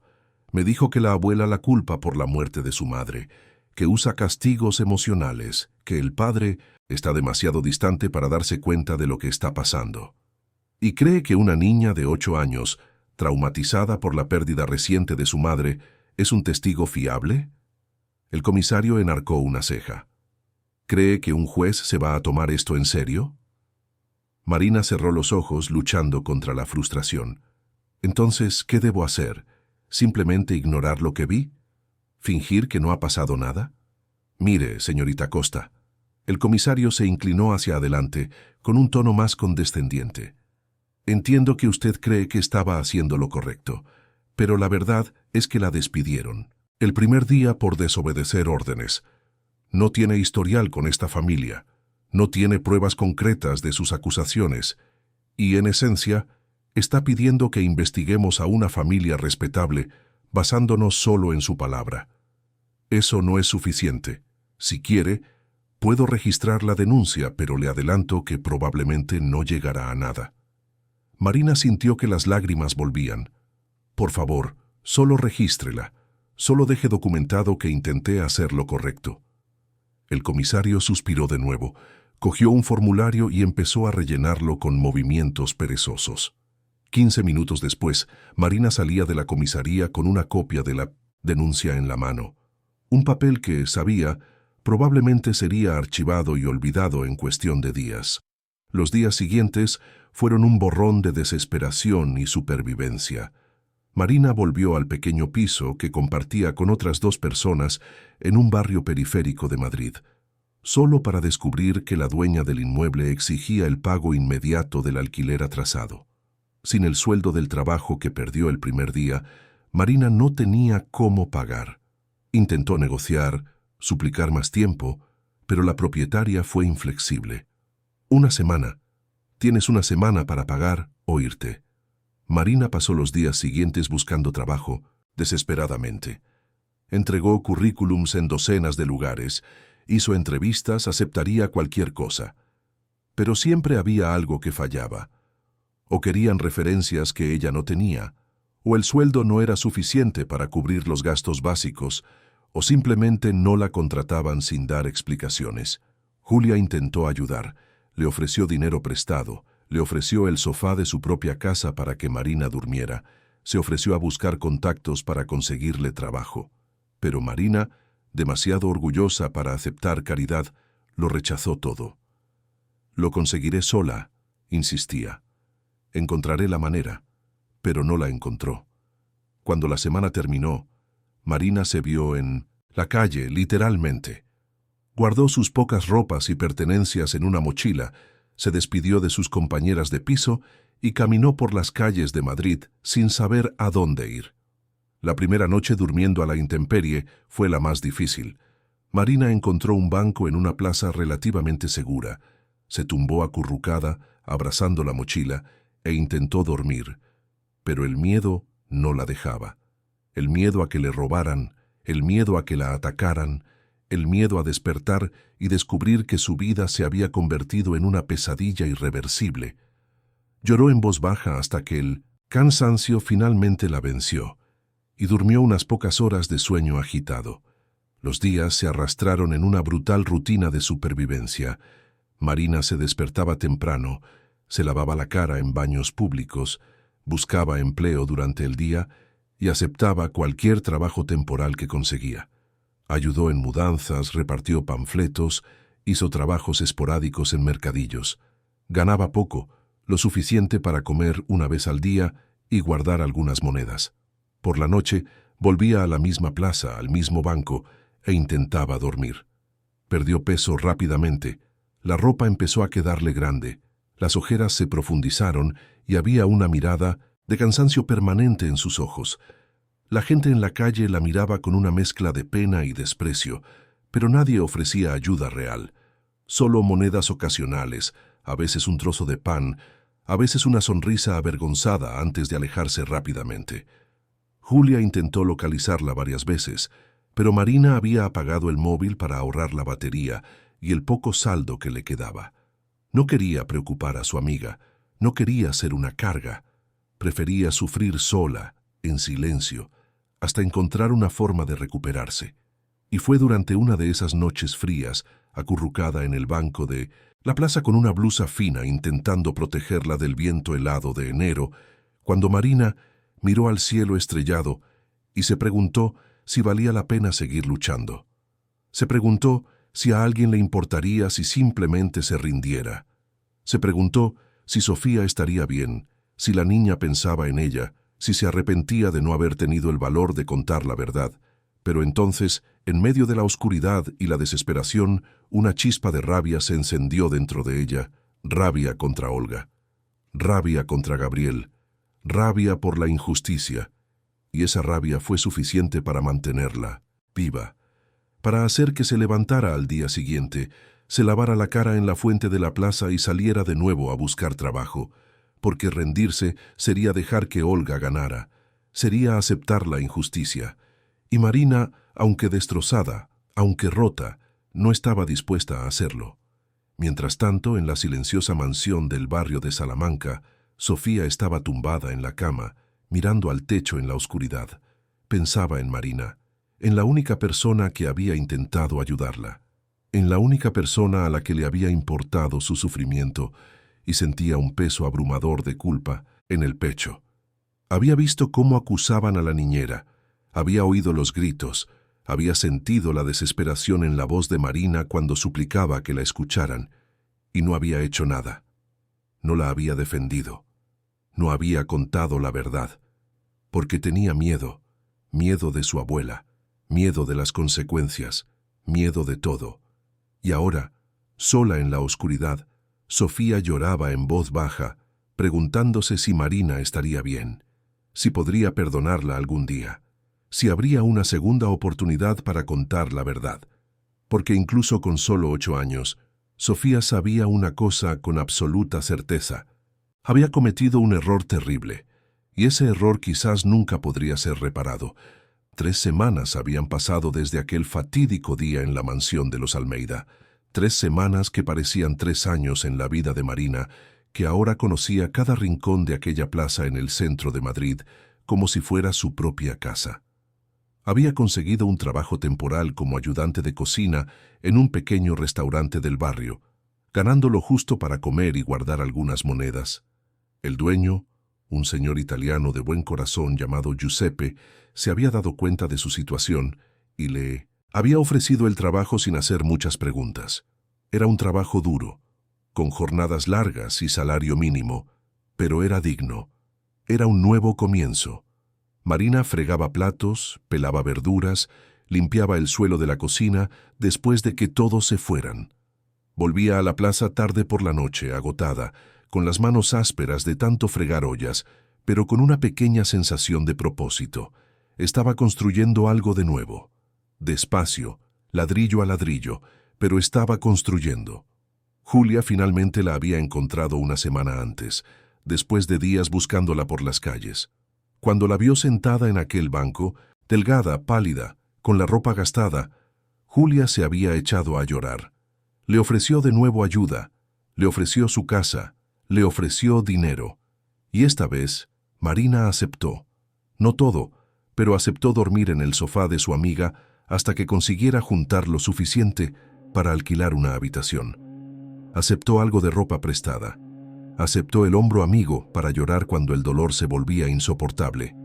Me dijo que la abuela la culpa por la muerte de su madre, que usa castigos emocionales, que el padre está demasiado distante para darse cuenta de lo que está pasando. ¿Y cree que una niña de 8 años, traumatizada por la pérdida reciente de su madre, es un testigo fiable? El comisario enarcó una ceja. ¿Cree que un juez se va a tomar esto en serio? Marina cerró los ojos luchando contra la frustración. Entonces, ¿qué debo hacer? ¿Simplemente ignorar lo que vi? ¿Fingir que no ha pasado nada? Mire, señorita Costa. El comisario se inclinó hacia adelante con un tono más condescendiente. Entiendo que usted cree que estaba haciendo lo correcto, pero la verdad es que la despidieron. El primer día por desobedecer órdenes. No tiene historial con esta familia, no tiene pruebas concretas de sus acusaciones y, en esencia, está pidiendo que investiguemos a una familia respetable basándonos solo en su palabra. Eso no es suficiente. Si quiere, puedo registrar la denuncia, pero le adelanto que probablemente no llegará a nada. Marina sintió que las lágrimas volvían. Por favor, solo regístrela. Solo deje documentado que intenté hacer lo correcto. El comisario suspiró de nuevo, cogió un formulario y empezó a rellenarlo con movimientos perezosos. 15 minutos después, Marina salía de la comisaría con una copia de la denuncia en la mano. Un papel que, sabía, probablemente sería archivado y olvidado en cuestión de días. Los días siguientes fueron un borrón de desesperación y supervivencia. Marina volvió al pequeño piso que compartía con otras 2 personas en un barrio periférico de Madrid, solo para descubrir que la dueña del inmueble exigía el pago inmediato del alquiler atrasado. Sin el sueldo del trabajo que perdió el primer día, Marina no tenía cómo pagar. Intentó negociar, suplicar más tiempo, pero la propietaria fue inflexible. 1 semana. Tienes 1 semana para pagar o irte. Marina pasó los días siguientes buscando trabajo, desesperadamente. Entregó currículums en docenas de lugares, hizo entrevistas, aceptaría cualquier cosa. Pero siempre había algo que fallaba. O querían referencias que ella no tenía, o el sueldo no era suficiente para cubrir los gastos básicos, o simplemente no la contrataban sin dar explicaciones. Julia intentó ayudar, le ofreció dinero prestado, le ofreció el sofá de su propia casa para que Marina durmiera, se ofreció a buscar contactos para conseguirle trabajo. Pero Marina, demasiado orgullosa para aceptar caridad, lo rechazó todo. «Lo conseguiré sola», insistía. «Encontraré la manera», pero no la encontró. Cuando la semana terminó, Marina se vio en la calle, literalmente. Guardó sus pocas ropas y pertenencias en una mochila, se despidió de sus compañeras de piso y caminó por las calles de Madrid sin saber a dónde ir. La primera noche durmiendo a la intemperie fue la más difícil. Marina encontró un banco en una plaza relativamente segura. Se tumbó acurrucada, abrazando la mochila, e intentó dormir. Pero el miedo no la dejaba. El miedo a que le robaran, el miedo a que la atacaran, el miedo a despertar y descubrir que su vida se había convertido en una pesadilla irreversible. Lloró en voz baja hasta que el cansancio finalmente la venció, y durmió unas pocas horas de sueño agitado. Los días se arrastraron en una brutal rutina de supervivencia. Marina se despertaba temprano, se lavaba la cara en baños públicos, buscaba empleo durante el día y aceptaba cualquier trabajo temporal que conseguía. Ayudó en mudanzas, repartió panfletos, hizo trabajos esporádicos en mercadillos. Ganaba poco, lo suficiente para comer una vez al día y guardar algunas monedas. Por la noche volvía a la misma plaza, al mismo banco, e intentaba dormir. Perdió peso rápidamente, la ropa empezó a quedarle grande, las ojeras se profundizaron y había una mirada de cansancio permanente en sus ojos. La gente en la calle la miraba con una mezcla de pena y desprecio, pero nadie ofrecía ayuda real. Solo monedas ocasionales, a veces un trozo de pan, a veces una sonrisa avergonzada antes de alejarse rápidamente. Julia intentó localizarla varias veces, pero Marina había apagado el móvil para ahorrar la batería y el poco saldo que le quedaba. No quería preocupar a su amiga, no quería ser una carga. Prefería sufrir sola, en silencio, hasta encontrar una forma de recuperarse. Y fue durante una de esas noches frías, acurrucada en el banco de la plaza con una blusa fina intentando protegerla del viento helado de enero, cuando Marina miró al cielo estrellado y se preguntó si valía la pena seguir luchando. Se preguntó si a alguien le importaría si simplemente se rindiera. Se preguntó si Sofía estaría bien, si la niña pensaba en ella, si se arrepentía de no haber tenido el valor de contar la verdad. Pero entonces, en medio de la oscuridad y la desesperación, una chispa de rabia se encendió dentro de ella, rabia contra Olga, rabia contra Gabriel, rabia por la injusticia, y esa rabia fue suficiente para mantenerla viva, para hacer que se levantara al día siguiente, se lavara la cara en la fuente de la plaza y saliera de nuevo a buscar trabajo, porque rendirse sería dejar que Olga ganara, sería aceptar la injusticia. Y Marina, aunque destrozada, aunque rota, no estaba dispuesta a hacerlo. Mientras tanto, en la silenciosa mansión del barrio de Salamanca, Sofía estaba tumbada en la cama, mirando al techo en la oscuridad. Pensaba en Marina, en la única persona que había intentado ayudarla, en la única persona a la que le había importado su sufrimiento, y sentía un peso abrumador de culpa en el pecho. Había visto cómo acusaban a la niñera, había oído los gritos, había sentido la desesperación en la voz de Marina cuando suplicaba que la escucharan, y no había hecho nada. No la había defendido, no había contado la verdad, porque tenía miedo, miedo de su abuela, miedo de las consecuencias, miedo de todo. Y ahora, sola en la oscuridad, Sofía lloraba en voz baja, preguntándose si Marina estaría bien, si podría perdonarla algún día, si habría una segunda oportunidad para contar la verdad. Porque incluso con solo 8 años, Sofía sabía una cosa con absoluta certeza. Había cometido un error terrible, y ese error quizás nunca podría ser reparado. 3 semanas habían pasado desde aquel fatídico día en la mansión de los Almeida. 3 semanas que parecían 3 años en la vida de Marina, que ahora conocía cada rincón de aquella plaza en el centro de Madrid, como si fuera su propia casa. Había conseguido un trabajo temporal como ayudante de cocina en un pequeño restaurante del barrio, ganando lo justo para comer y guardar algunas monedas. El dueño, un señor italiano de buen corazón llamado Giuseppe, se había dado cuenta de su situación y le había ofrecido el trabajo sin hacer muchas preguntas. Era un trabajo duro, con jornadas largas y salario mínimo, pero era digno. Era un nuevo comienzo. Marina fregaba platos, pelaba verduras, limpiaba el suelo de la cocina después de que todos se fueran. Volvía a la plaza tarde por la noche, agotada, con las manos ásperas de tanto fregar ollas, pero con una pequeña sensación de propósito. Estaba construyendo algo de nuevo. Despacio, ladrillo a ladrillo, pero estaba construyendo. Julia finalmente la había encontrado una semana antes, después de días buscándola por las calles. Cuando la vio sentada en aquel banco, delgada, pálida, con la ropa gastada, Julia se había echado a llorar. Le ofreció de nuevo ayuda, le ofreció su casa, le ofreció dinero. Y esta vez, Marina aceptó. No todo, pero aceptó dormir en el sofá de su amiga hasta que consiguiera juntar lo suficiente para alquilar una habitación. Aceptó algo de ropa prestada. Aceptó el hombro amigo para llorar cuando el dolor se volvía insoportable.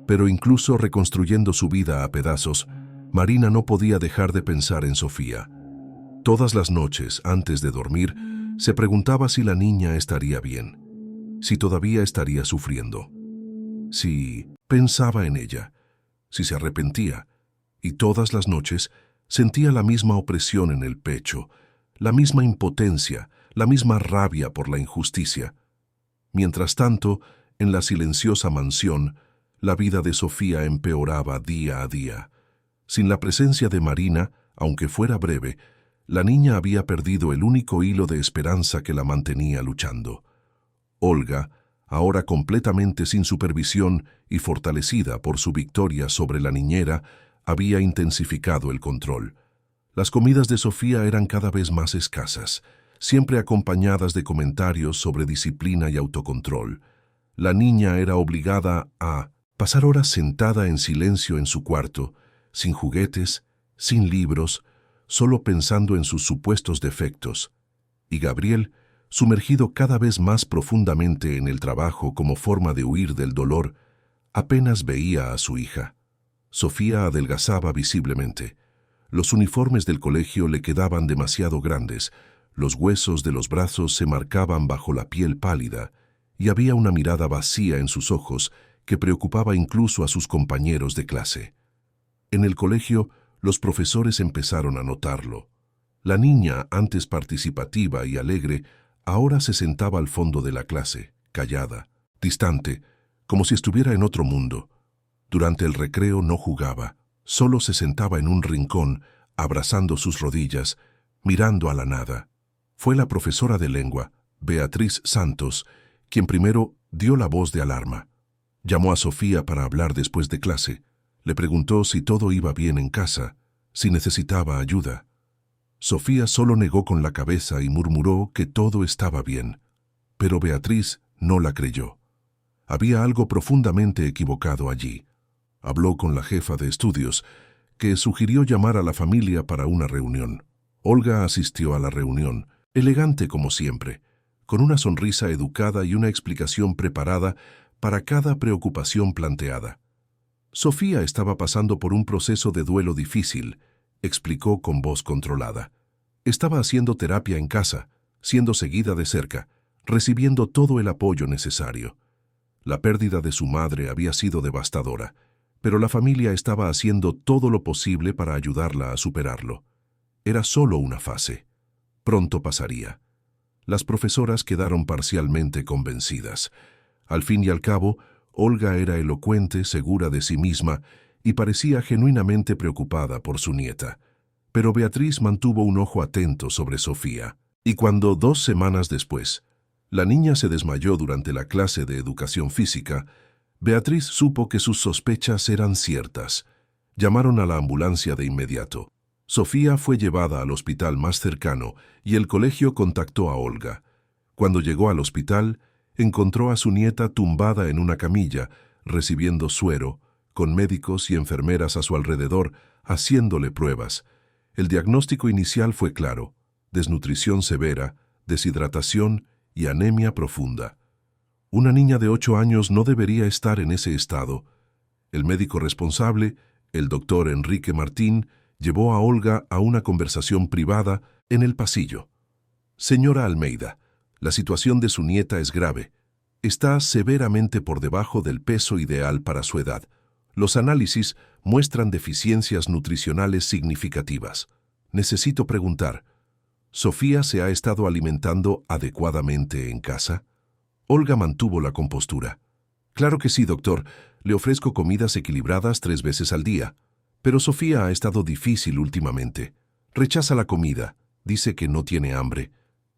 Pero incluso reconstruyendo su vida a pedazos, Marina no podía dejar de pensar en Sofía. Todas las noches, antes de dormir, se preguntaba si la niña estaría bien, si todavía estaría sufriendo, si pensaba en ella, si se arrepentía, y todas las noches sentía la misma opresión en el pecho, la misma impotencia, la misma rabia por la injusticia. Mientras tanto, en la silenciosa mansión, la vida de Sofía empeoraba día a día. Sin la presencia de Marina, aunque fuera breve, La niña había perdido el único hilo de esperanza que la mantenía luchando. Olga, ahora completamente sin supervisión y fortalecida por su victoria sobre la niñera, había intensificado el control. Las comidas de Sofía eran cada vez más escasas, siempre acompañadas de comentarios sobre disciplina y autocontrol. La niña era obligada a pasar horas sentada en silencio en su cuarto, sin juguetes, sin libros, solo pensando en sus supuestos defectos. Y Gabriel, sumergido cada vez más profundamente en el trabajo como forma de huir del dolor, apenas veía a su hija. Sofía adelgazaba visiblemente. Los uniformes del colegio le quedaban demasiado grandes, los huesos de los brazos se marcaban bajo la piel pálida, y había una mirada vacía en sus ojos que preocupaba incluso a sus compañeros de clase. En el colegio, los profesores empezaron a notarlo. La niña, antes participativa y alegre, ahora se sentaba al fondo de la clase, callada, distante, como si estuviera en otro mundo. Durante el recreo no jugaba, solo se sentaba en un rincón, abrazando sus rodillas, mirando a la nada. Fue la profesora de lengua, Beatriz Santos, quien primero dio la voz de alarma. Llamó a Sofía para hablar después de clase. Le preguntó si todo iba bien en casa, si necesitaba ayuda. Sofía solo negó con la cabeza y murmuró que todo estaba bien. Pero Beatriz no la creyó. Había algo profundamente equivocado allí. Habló con la jefa de estudios, que sugirió llamar a la familia para una reunión. Olga asistió a la reunión, elegante como siempre, con una sonrisa educada y una explicación preparada para cada preocupación planteada. Sofía estaba pasando por un proceso de duelo difícil, explicó con voz controlada. Estaba haciendo terapia en casa, siendo seguida de cerca, recibiendo todo el apoyo necesario. La pérdida de su madre había sido devastadora, pero la familia estaba haciendo todo lo posible para ayudarla a superarlo. Era solo una fase. Pronto pasaría. Las profesoras quedaron parcialmente convencidas. Al fin y al cabo, Olga era elocuente, segura de sí misma, y parecía genuinamente preocupada por su nieta. Pero Beatriz mantuvo un ojo atento sobre Sofía, y cuando 2 semanas después, la niña se desmayó durante la clase de educación física, Beatriz supo que sus sospechas eran ciertas. Llamaron a la ambulancia de inmediato. Sofía fue llevada al hospital más cercano y el colegio contactó a Olga. Cuando llegó al hospital, encontró a su nieta tumbada en una camilla, recibiendo suero, con médicos y enfermeras a su alrededor, haciéndole pruebas. El diagnóstico inicial fue claro: desnutrición severa, deshidratación y anemia profunda. Una niña de 8 años no debería estar en ese estado. El médico responsable, el doctor Enrique Martín, llevó a Olga a una conversación privada en el pasillo. Señora Almeida, la situación de su nieta es grave. Está severamente por debajo del peso ideal para su edad. Los análisis muestran deficiencias nutricionales significativas. Necesito preguntar, ¿Sofía se ha estado alimentando adecuadamente en casa? Olga mantuvo la compostura. Claro que sí, doctor. Le ofrezco comidas equilibradas 3 veces al día. Pero Sofía ha estado difícil últimamente. Rechaza la comida. Dice que no tiene hambre.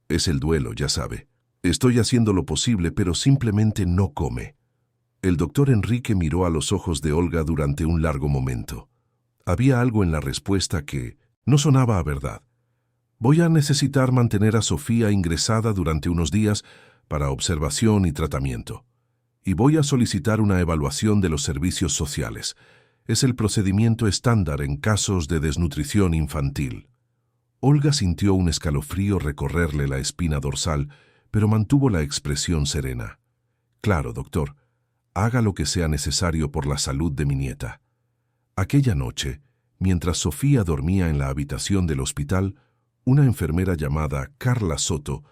Es el duelo, ya sabe. Estoy haciendo lo posible, pero simplemente no come. El doctor Enrique miró a los ojos de Olga durante un largo momento. Había algo en la respuesta que no sonaba a verdad. Voy a necesitar mantener a Sofía ingresada durante unos días para observación y tratamiento. Y voy a solicitar una evaluación de los servicios sociales. Es el procedimiento estándar en casos de desnutrición infantil. Olga sintió un escalofrío recorrerle la espina dorsal, pero mantuvo la expresión serena. Claro, doctor. Haga lo que sea necesario por la salud de mi nieta. Aquella noche, mientras Sofía dormía en la habitación del hospital, una enfermera llamada Carla Soto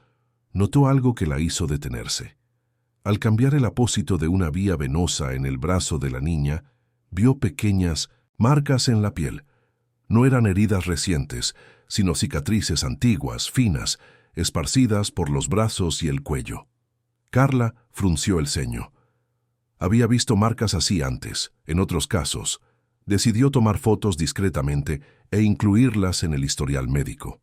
notó algo que la hizo detenerse. Al cambiar el apósito de una vía venosa en el brazo de la niña, vio pequeñas marcas en la piel. No eran heridas recientes, sino cicatrices antiguas, finas, esparcidas por los brazos y el cuello. Carla frunció el ceño. Había visto marcas así antes, en otros casos. Decidió tomar fotos discretamente e incluirlas en el historial médico.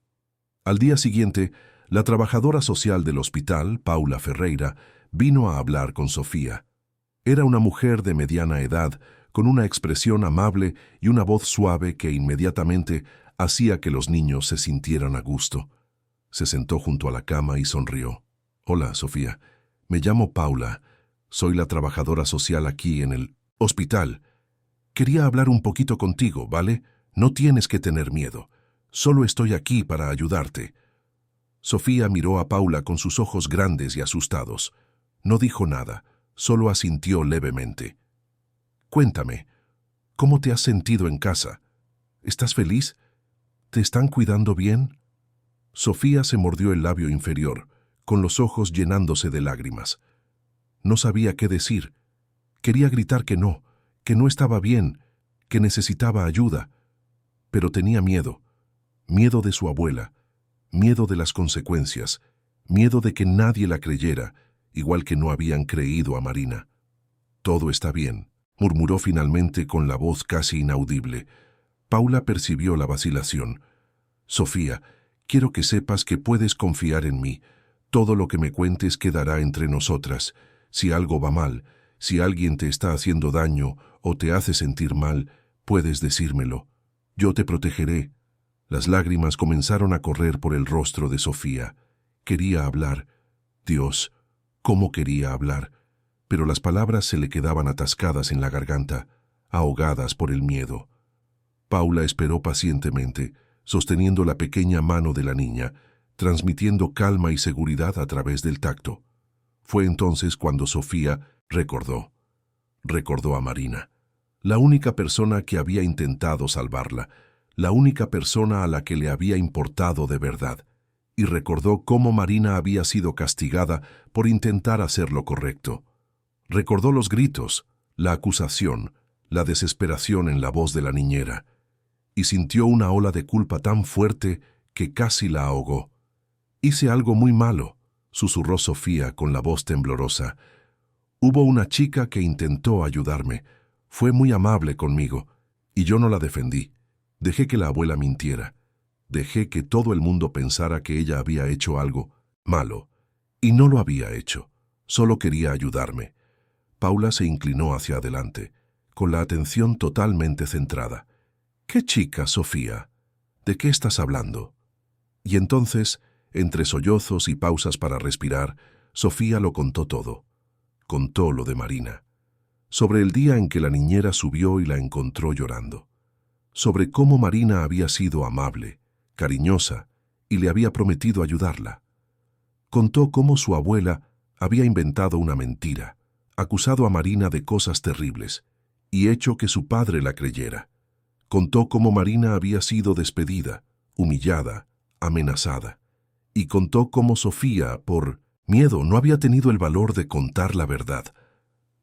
Al día siguiente, la trabajadora social del hospital, Paula Ferreira, vino a hablar con Sofía. Era una mujer de mediana edad, con una expresión amable y una voz suave que inmediatamente hacía que los niños se sintieran a gusto. Se sentó junto a la cama y sonrió. «Hola, Sofía. Me llamo Paula. Soy la trabajadora social aquí en el hospital. Quería hablar un poquito contigo, ¿vale? No tienes que tener miedo. Solo estoy aquí para ayudarte». Sofía miró a Paula con sus ojos grandes y asustados. No dijo nada, solo asintió levemente. «Cuéntame, ¿cómo te has sentido en casa? ¿Estás feliz? ¿Te están cuidando bien?» Sofía se mordió el labio inferior, con los ojos llenándose de lágrimas. No sabía qué decir. Quería gritar que no estaba bien, que necesitaba ayuda, pero tenía miedo. Miedo de su abuela, miedo de las consecuencias, miedo de que nadie la creyera, igual que no habían creído a Marina. «Todo está bien», murmuró finalmente con la voz casi inaudible. Paula percibió la vacilación. «Sofía, quiero que sepas que puedes confiar en mí. Todo lo que me cuentes quedará entre nosotras. Si algo va mal, si alguien te está haciendo daño o te hace sentir mal, puedes decírmelo. Yo te protegeré». Las lágrimas comenzaron a correr por el rostro de Sofía. Quería hablar. Dios, cómo quería hablar. Pero las palabras se le quedaban atascadas en la garganta, ahogadas por el miedo. Paula esperó pacientemente, sosteniendo la pequeña mano de la niña, transmitiendo calma y seguridad a través del tacto. Fue entonces cuando Sofía recordó a Marina, la única persona que había intentado salvarla, la única persona a la que le había importado de verdad, y recordó cómo Marina había sido castigada por intentar hacer lo correcto. Recordó los gritos, la acusación, la desesperación en la voz de la niñera, y sintió una ola de culpa tan fuerte que casi la ahogó. «Hice algo muy malo», susurró Sofía con la voz temblorosa. «Hubo una chica que intentó ayudarme. Fue muy amable conmigo, y yo no la defendí. Dejé que la abuela mintiera. Dejé que todo el mundo pensara que ella había hecho algo malo. Y no lo había hecho. Solo quería ayudarme». Paula se inclinó hacia adelante, con la atención totalmente centrada. «¿Qué chica, Sofía? ¿De qué estás hablando?» Y entonces, entre sollozos y pausas para respirar, Sofía lo contó todo. Contó lo de Marina. Sobre el día en que la niñera subió y la encontró llorando. Sobre cómo Marina había sido amable, cariñosa, y le había prometido ayudarla. Contó cómo su abuela había inventado una mentira, acusado a Marina de cosas terribles, y hecho que su padre la creyera. Contó cómo Marina había sido despedida, humillada, amenazada. Y contó cómo Sofía, por miedo, no había tenido el valor de contar la verdad.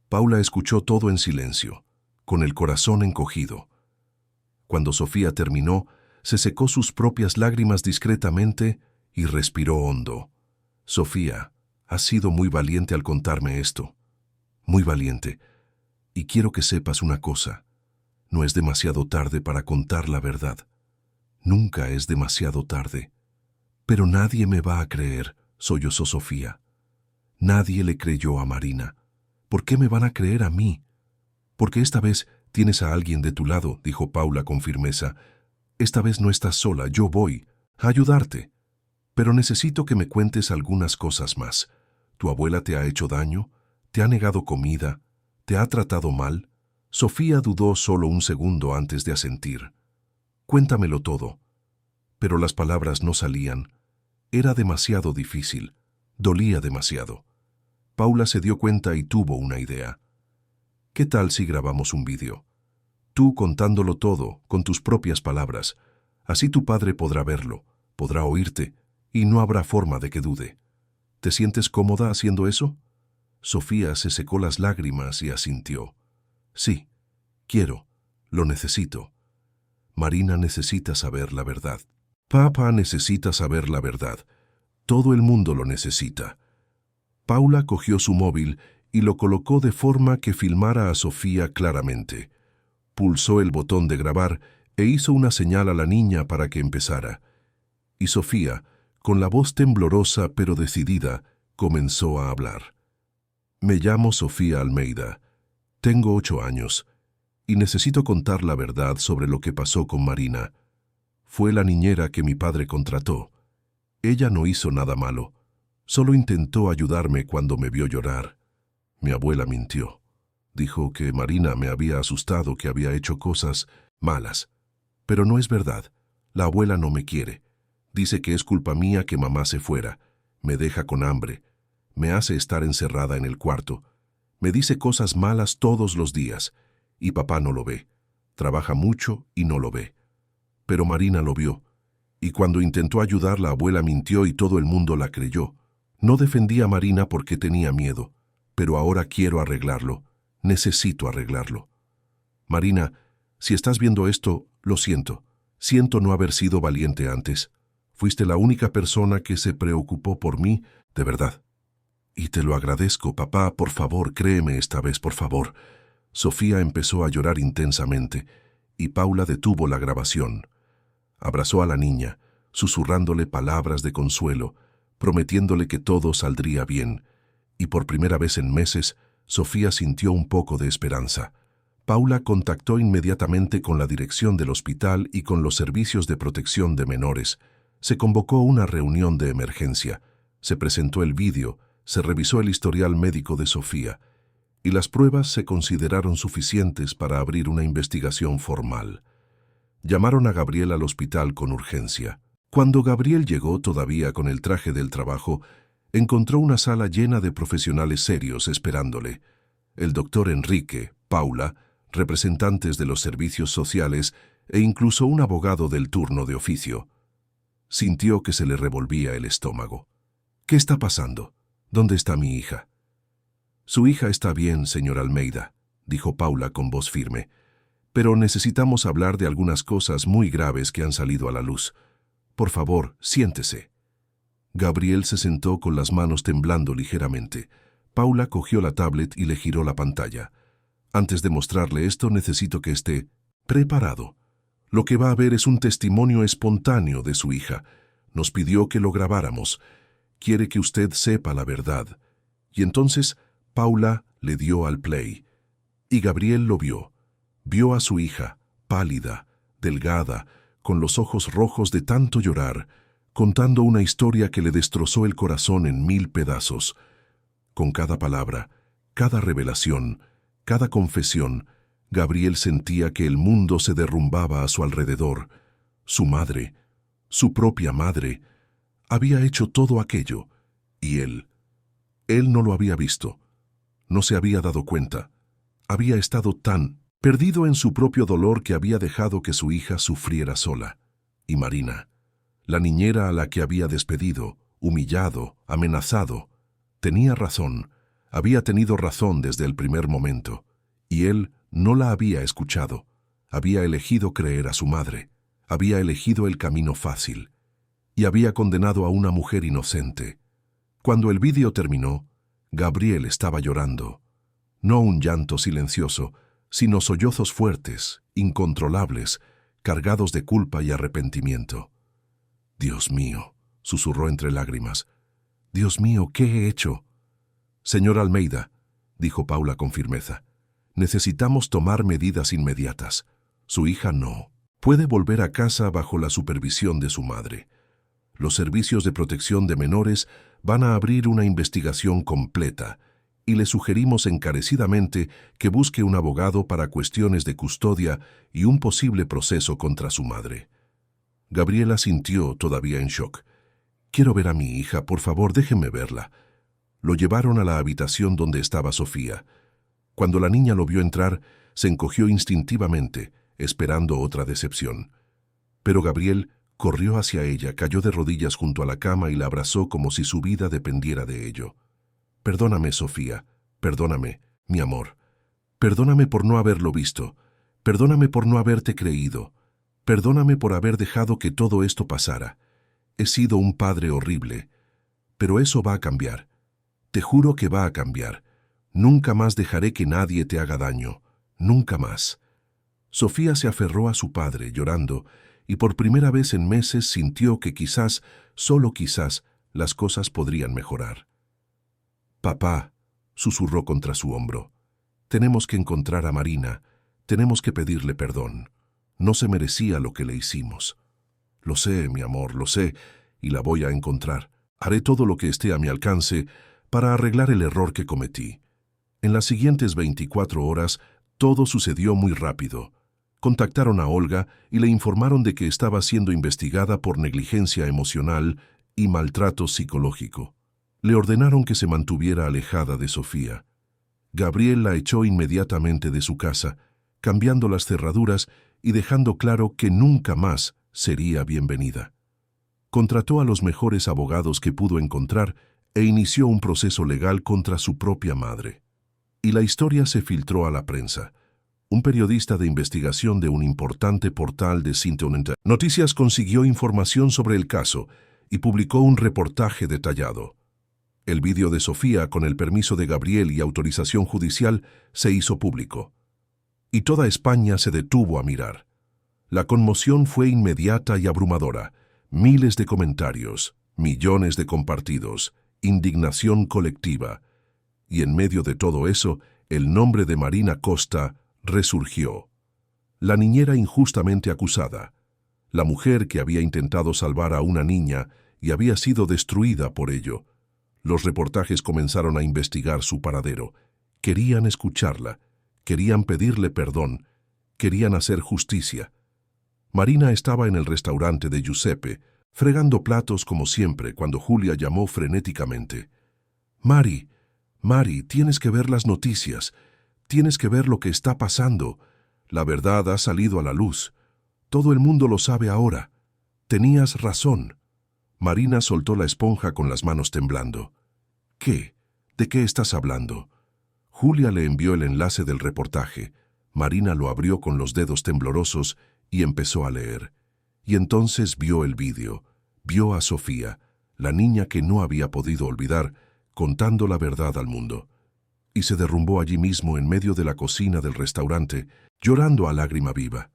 Paula escuchó todo en silencio, con el corazón encogido. Cuando Sofía terminó, se secó sus propias lágrimas discretamente y respiró hondo. «Sofía, has sido muy valiente al contarme esto. Muy valiente. Y quiero que sepas una cosa. No es demasiado tarde para contar la verdad. Nunca es demasiado tarde. Pero nadie me va a creer», sollozó Sofía. «Nadie le creyó a Marina. ¿Por qué me van a creer a mí?» «Porque esta vez tienes a alguien de tu lado», dijo Paula con firmeza. «Esta vez no estás sola, yo voy a ayudarte. Pero necesito que me cuentes algunas cosas más. ¿Tu abuela te ha hecho daño? ¿Te ha negado comida? ¿Te ha tratado mal?» Sofía dudó solo un segundo antes de asentir. «Cuéntamelo todo». Pero las palabras no salían. Era demasiado difícil. Dolía demasiado. Paula se dio cuenta y tuvo una idea. «¿Qué tal si grabamos un vídeo? Tú contándolo todo, con tus propias palabras. Así tu padre podrá verlo, podrá oírte, y no habrá forma de que dude. ¿Te sientes cómoda haciendo eso?» Sofía se secó las lágrimas y asintió. «Sí, quiero, lo necesito. Marina necesita saber la verdad. Papá necesita saber la verdad. Todo el mundo lo necesita». Paula cogió su móvil y lo colocó de forma que filmara a Sofía claramente. Pulsó el botón de grabar e hizo una señal a la niña para que empezara. Y Sofía, con la voz temblorosa pero decidida, comenzó a hablar. Me llamo Sofía Almeida. Tengo 8 años y necesito contar la verdad sobre lo que pasó con Marina. Fue la niñera que mi padre contrató. Ella no hizo nada malo. Solo intentó ayudarme cuando me vio llorar. Mi abuela mintió. Dijo que Marina me había asustado, que había hecho cosas malas. Pero no es verdad. La abuela no me quiere. Dice que es culpa mía que mamá se fuera. Me deja con hambre. Me hace estar encerrada en el cuarto. Me dice cosas malas todos los días. Y papá no lo ve. Trabaja mucho y no lo ve. Pero Marina lo vio. Y cuando intentó ayudar, la abuela mintió y todo el mundo la creyó. No defendí a Marina porque tenía miedo. Pero ahora quiero arreglarlo. Necesito arreglarlo. Marina, si estás viendo esto, lo siento. Siento no haber sido valiente antes. Fuiste la única persona que se preocupó por mí, de verdad. Y te lo agradezco, papá, por favor, créeme esta vez, por favor. Sofía empezó a llorar intensamente, y Paula detuvo la grabación. Abrazó a la niña, susurrándole palabras de consuelo, prometiéndole que todo saldría bien, y por primera vez en meses, Sofía sintió un poco de esperanza. Paula contactó inmediatamente con la dirección del hospital y con los servicios de protección de menores. Se convocó una reunión de emergencia, se presentó el vídeo, se revisó el historial médico de Sofía, y las pruebas se consideraron suficientes para abrir una investigación formal. Llamaron a Gabriel al hospital con urgencia. Cuando Gabriel llegó, todavía con el traje del trabajo, encontró una sala llena de profesionales serios esperándole. El doctor Enrique, Paula, representantes de los servicios sociales e incluso un abogado del turno de oficio. Sintió que se le revolvía el estómago. ¿Qué está pasando? ¿Dónde está mi hija? Su hija está bien, señor Almeida, dijo Paula con voz firme, pero necesitamos hablar de algunas cosas muy graves que han salido a la luz. Por favor, siéntese. Gabriel se sentó con las manos temblando ligeramente. Paula cogió la tablet y le giró la pantalla. Antes de mostrarle esto, necesito que esté preparado. Lo que va a ver es un testimonio espontáneo de su hija. Nos pidió que lo grabáramos. Quiere que usted sepa la verdad. Y entonces Paula le dio al play. Y Gabriel lo vio. Vio a su hija, pálida, delgada, con los ojos rojos de tanto llorar, contando una historia que le destrozó el corazón en 1000 pedazos. Con cada palabra, cada revelación, cada confesión, Gabriel sentía que el mundo se derrumbaba a su alrededor. Su madre, su propia madre, había hecho todo aquello, y él no lo había visto, no se había dado cuenta, había estado tan perdido en su propio dolor que había dejado que su hija sufriera sola. Y Marina, la niñera a la que había despedido, humillado, amenazado, tenía razón, había tenido razón desde el primer momento, y él no la había escuchado, había elegido creer a su madre, había elegido el camino fácil, y había condenado a una mujer inocente. Cuando el vídeo terminó, Gabriel estaba llorando, no un llanto silencioso, sino sollozos fuertes, incontrolables, cargados de culpa y arrepentimiento. «Dios mío», susurró entre lágrimas, «Dios mío, ¿qué he hecho?» «Señor Almeida», dijo Paula con firmeza, «necesitamos tomar medidas inmediatas. Su hija no puede volver a casa bajo la supervisión de su madre. Los servicios de protección de menores van a abrir una investigación completa y le sugerimos encarecidamente que busque un abogado para cuestiones de custodia y un posible proceso contra su madre». Gabriela sintió, todavía en shock. «Quiero ver a mi hija, por favor, déjenme verla». Lo llevaron a la habitación donde estaba Sofía. Cuando la niña lo vio entrar, se encogió instintivamente, esperando otra decepción. Pero Gabriel corrió hacia ella, cayó de rodillas junto a la cama y la abrazó como si su vida dependiera de ello. «Perdóname, Sofía, perdóname, mi amor. Perdóname por no haberlo visto. Perdóname por no haberte creído. Perdóname por haber dejado que todo esto pasara. He sido un padre horrible. Pero eso va a cambiar. Te juro que va a cambiar. Nunca más dejaré que nadie te haga daño. Nunca más». Sofía se aferró a su padre, llorando, y por primera vez en meses sintió que quizás, solo quizás, las cosas podrían mejorar. «Papá», susurró contra su hombro, «tenemos que encontrar a Marina, tenemos que pedirle perdón. No se merecía lo que le hicimos». «Lo sé, mi amor, lo sé, y la voy a encontrar. Haré todo lo que esté a mi alcance para arreglar el error que cometí». En las siguientes 24 horas, todo sucedió muy rápido. Contactaron a Olga y le informaron de que estaba siendo investigada por negligencia emocional y maltrato psicológico. Le ordenaron que se mantuviera alejada de Sofía. Gabriel la echó inmediatamente de su casa, cambiando las cerraduras y dejando claro que nunca más sería bienvenida. Contrató a los mejores abogados que pudo encontrar e inició un proceso legal contra su propia madre. Y la historia se filtró a la prensa. Un periodista de investigación de un importante portal de Noticias consiguió información sobre el caso y publicó un reportaje detallado. El vídeo de Sofía, con el permiso de Gabriel y autorización judicial, se hizo público. Y toda España se detuvo a mirar. La conmoción fue inmediata y abrumadora. Miles de comentarios, millones de compartidos, indignación colectiva. Y en medio de todo eso, el nombre de Marina Costa resurgió. La niñera injustamente acusada, la mujer que había intentado salvar a una niña y había sido destruida por ello. Los reportajes comenzaron a investigar su paradero. Querían escucharla, querían pedirle perdón, querían hacer justicia. Marina estaba en el restaurante de Giuseppe, fregando platos como siempre, cuando Julia llamó frenéticamente. «Mari, Mari, tienes que ver las noticias. Tienes que ver lo que está pasando. La verdad ha salido a la luz. Todo el mundo lo sabe ahora. Tenías razón». Marina soltó la esponja con las manos temblando. «¿Qué? ¿De qué estás hablando?» Julia le envió el enlace del reportaje. Marina lo abrió con los dedos temblorosos y empezó a leer. Y entonces vio el vídeo. Vio a Sofía, la niña que no había podido olvidar, contando la verdad al mundo. Y se derrumbó allí mismo en medio de la cocina del restaurante, llorando a lágrima viva.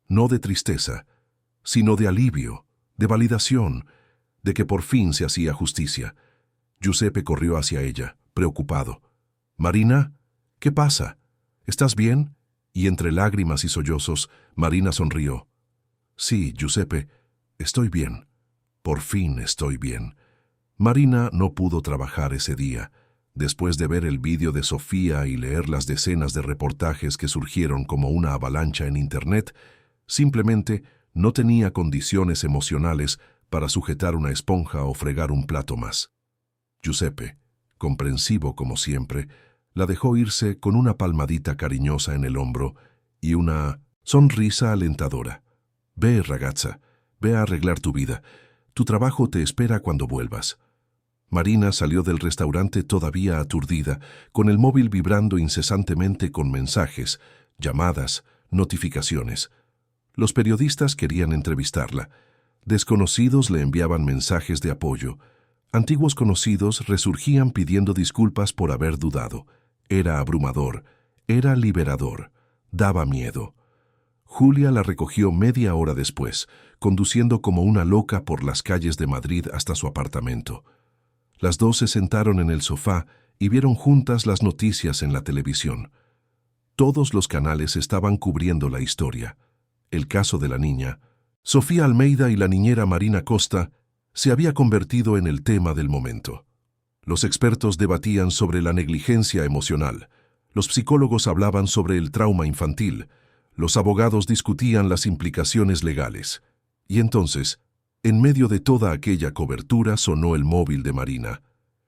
No de tristeza, sino de alivio, de validación, de que por fin se hacía justicia. Giuseppe corrió hacia ella, preocupado. «Marina, ¿qué pasa? ¿Estás bien?» Y entre lágrimas y sollozos, Marina sonrió. «Sí, Giuseppe, estoy bien. Por fin estoy bien». Marina no pudo trabajar ese día. Después de ver el vídeo de Sofía y leer las decenas de reportajes que surgieron como una avalancha en Internet, simplemente no tenía condiciones emocionales para sujetar una esponja o fregar un plato más. Giuseppe, comprensivo como siempre, la dejó irse con una palmadita cariñosa en el hombro y una sonrisa alentadora. «Ve, ragazza, ve a arreglar tu vida. Tu trabajo te espera cuando vuelvas». Marina salió del restaurante todavía aturdida, con el móvil vibrando incesantemente con mensajes, llamadas, notificaciones. Los periodistas querían entrevistarla. Desconocidos le enviaban mensajes de apoyo. Antiguos conocidos resurgían pidiendo disculpas por haber dudado. Era abrumador, era liberador, daba miedo. Julia la recogió media hora después, conduciendo como una loca por las calles de Madrid hasta su apartamento. Las dos se sentaron en el sofá y vieron juntas las noticias en la televisión. Todos los canales estaban cubriendo la historia. El caso de la niña. Sofía Almeida y la niñera Marina Costa se había convertido en el tema del momento. Los expertos debatían sobre la negligencia emocional. Los psicólogos hablaban sobre el trauma infantil. Los abogados discutían las implicaciones legales. Y entonces, en medio de toda aquella cobertura, sonó el móvil de Marina.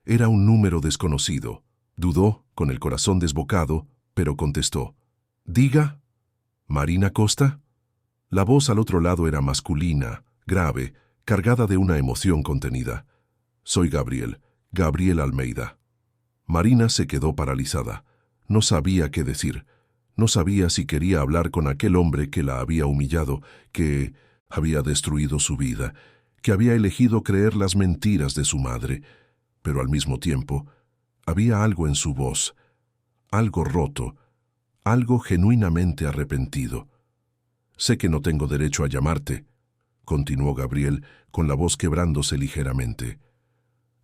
Era un número desconocido. Dudó, con el corazón desbocado, pero contestó. «Diga, ¿Marina Costa?» La voz al otro lado era masculina, grave, cargada de una emoción contenida. «Soy Gabriel, Gabriel Almeida». Marina se quedó paralizada. No sabía qué decir. No sabía si quería hablar con aquel hombre que la había humillado, que había destruido su vida, que había elegido creer las mentiras de su madre, pero al mismo tiempo había algo en su voz, algo roto, algo genuinamente arrepentido. «Sé que no tengo derecho a llamarte», continuó Gabriel, con la voz quebrándose ligeramente.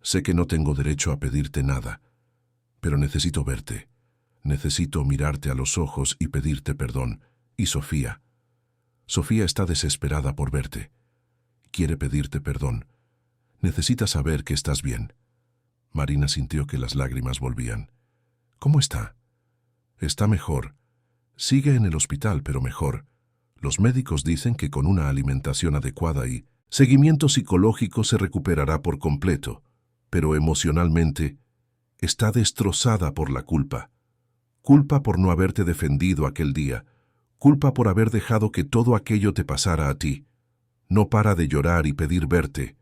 Sé que no tengo derecho a pedirte nada, pero necesito verte. Necesito mirarte a los ojos y pedirte perdón. Y Sofía. Sofía está desesperada por verte. Quiere pedirte perdón. Necesita saber que estás bien. Marina sintió que las lágrimas volvían. ¿Cómo está? Está mejor. Sigue en el hospital, pero mejor. Los médicos dicen que con una alimentación adecuada y seguimiento psicológico se recuperará por completo, pero emocionalmente está destrozada por la culpa. Culpa por no haberte defendido aquel día. Culpa por haber dejado que todo aquello te pasara a ti. No para de llorar y pedir verte.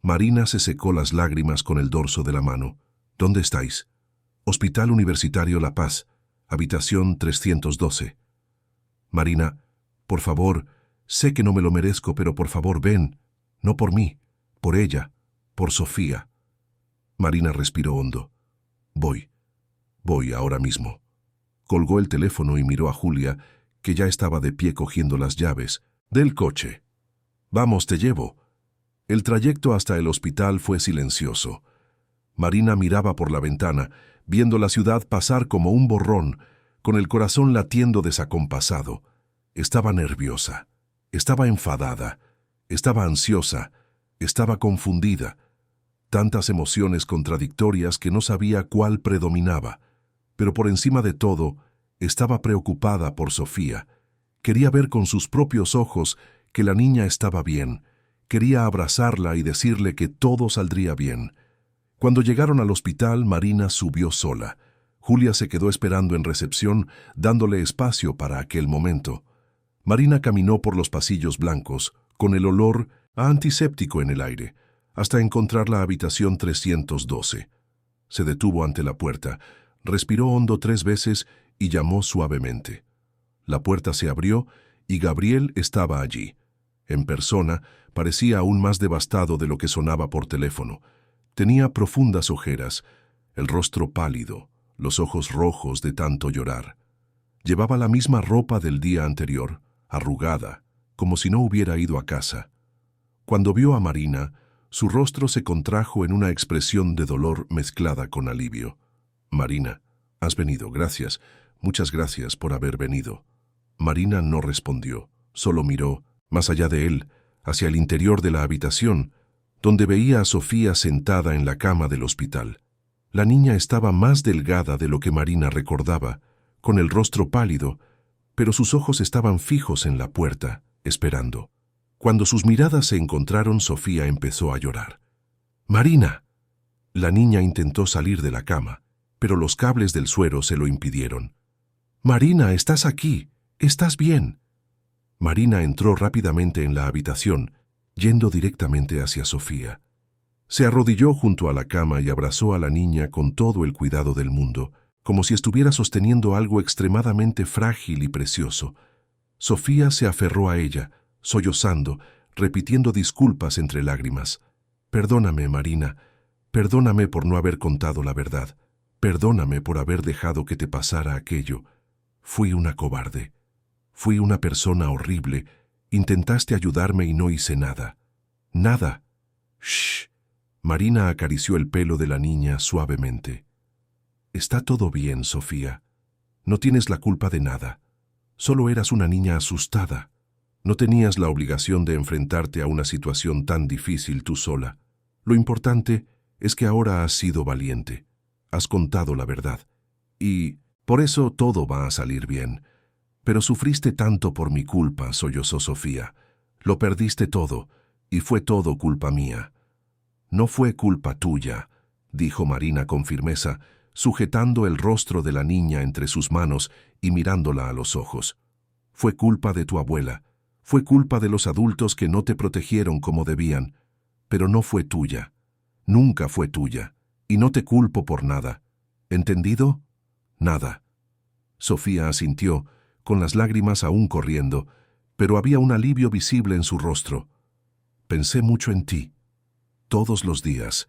Marina se secó las lágrimas con el dorso de la mano. ¿Dónde estáis? Hospital Universitario La Paz, habitación 312. Marina, por favor, sé que no me lo merezco, pero por favor ven. No por mí, por ella, por Sofía. Marina respiró hondo. Voy ahora mismo. Colgó el teléfono y miró a Julia, que ya estaba de pie cogiendo las llaves del coche. Vamos, te llevo. El trayecto hasta el hospital fue silencioso. Marina miraba por la ventana, viendo la ciudad pasar como un borrón, con el corazón latiendo desacompasado. Estaba nerviosa, estaba enfadada, estaba ansiosa, estaba confundida. Tantas emociones contradictorias que no sabía cuál predominaba. Pero por encima de todo, estaba preocupada por Sofía. Quería ver con sus propios ojos que la niña estaba bien. Quería abrazarla y decirle que todo saldría bien. Cuando llegaron al hospital, Marina subió sola. Julia se quedó esperando en recepción, dándole espacio para aquel momento. Marina caminó por los pasillos blancos, con el olor a antiséptico en el aire, hasta encontrar la habitación 312. Se detuvo ante la puerta, respiró hondo 3 veces y llamó suavemente. La puerta se abrió y Gabriel estaba allí. En persona, parecía aún más devastado de lo que sonaba por teléfono. Tenía profundas ojeras, el rostro pálido, los ojos rojos de tanto llorar. Llevaba la misma ropa del día anterior, arrugada, como si no hubiera ido a casa. Cuando vio a Marina, su rostro se contrajo en una expresión de dolor mezclada con alivio. Marina, has venido, gracias. Muchas gracias por haber venido. Marina no respondió, solo miró, más allá de él, hacia el interior de la habitación, donde veía a Sofía sentada en la cama del hospital. La niña estaba más delgada de lo que Marina recordaba, con el rostro pálido, pero sus ojos estaban fijos en la puerta, esperando. Cuando sus miradas se encontraron, Sofía empezó a llorar. ¡Marina! La niña intentó salir de la cama, pero los cables del suero se lo impidieron. «Marina, estás aquí. Estás bien». Marina entró rápidamente en la habitación, yendo directamente hacia Sofía. Se arrodilló junto a la cama y abrazó a la niña con todo el cuidado del mundo, como si estuviera sosteniendo algo extremadamente frágil y precioso. Sofía se aferró a ella, sollozando, repitiendo disculpas entre lágrimas. «Perdóname, Marina. Perdóname por no haber contado la verdad. Perdóname por haber dejado que te pasara aquello. Fui una cobarde. Fui una persona horrible. Intentaste ayudarme y no hice nada. Nada». «Shh». Marina acarició el pelo de la niña suavemente. «Está todo bien, Sofía. No tienes la culpa de nada. Solo eras una niña asustada. No tenías la obligación de enfrentarte a una situación tan difícil tú sola. Lo importante es que ahora has sido valiente. Has contado la verdad. Y por eso todo va a salir bien. Pero sufriste tanto por mi culpa», sollozó Sofía. «Lo perdiste todo, y fue todo culpa mía». «No fue culpa tuya», dijo Marina con firmeza, sujetando el rostro de la niña entre sus manos y mirándola a los ojos. «Fue culpa de tu abuela. Fue culpa de los adultos que no te protegieron como debían. Pero no fue tuya. Nunca fue tuya. Y no te culpo por nada. ¿Entendido? Nada». Sofía asintió, con las lágrimas aún corriendo, pero había un alivio visible en su rostro. «Pensé mucho en ti. Todos los días.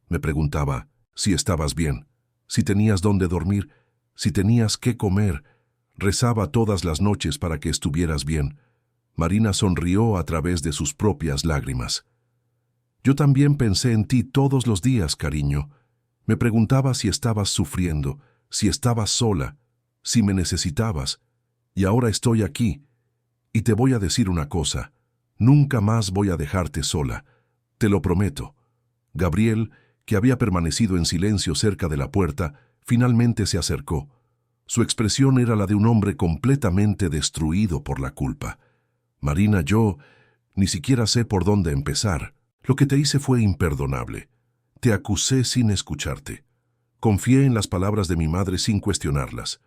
Me preguntaba si estabas bien, si tenías dónde dormir, si tenías qué comer. Rezaba todas las noches para que estuvieras bien. Marina sonrió a través de sus propias lágrimas. Yo también pensé en ti todos los días, cariño. Me preguntaba si estabas sufriendo, si estabas sola, si me necesitabas. Y ahora estoy aquí. Y te voy a decir una cosa. Nunca más voy a dejarte sola. Te lo prometo. Gabriel, que había permanecido en silencio cerca de la puerta, finalmente se acercó. Su expresión era la de un hombre completamente destruido por la culpa. Marina, yo ni siquiera sé por dónde empezar. Lo que te hice fue imperdonable. Te acusé sin escucharte. Confié en las palabras de mi madre sin cuestionarlas.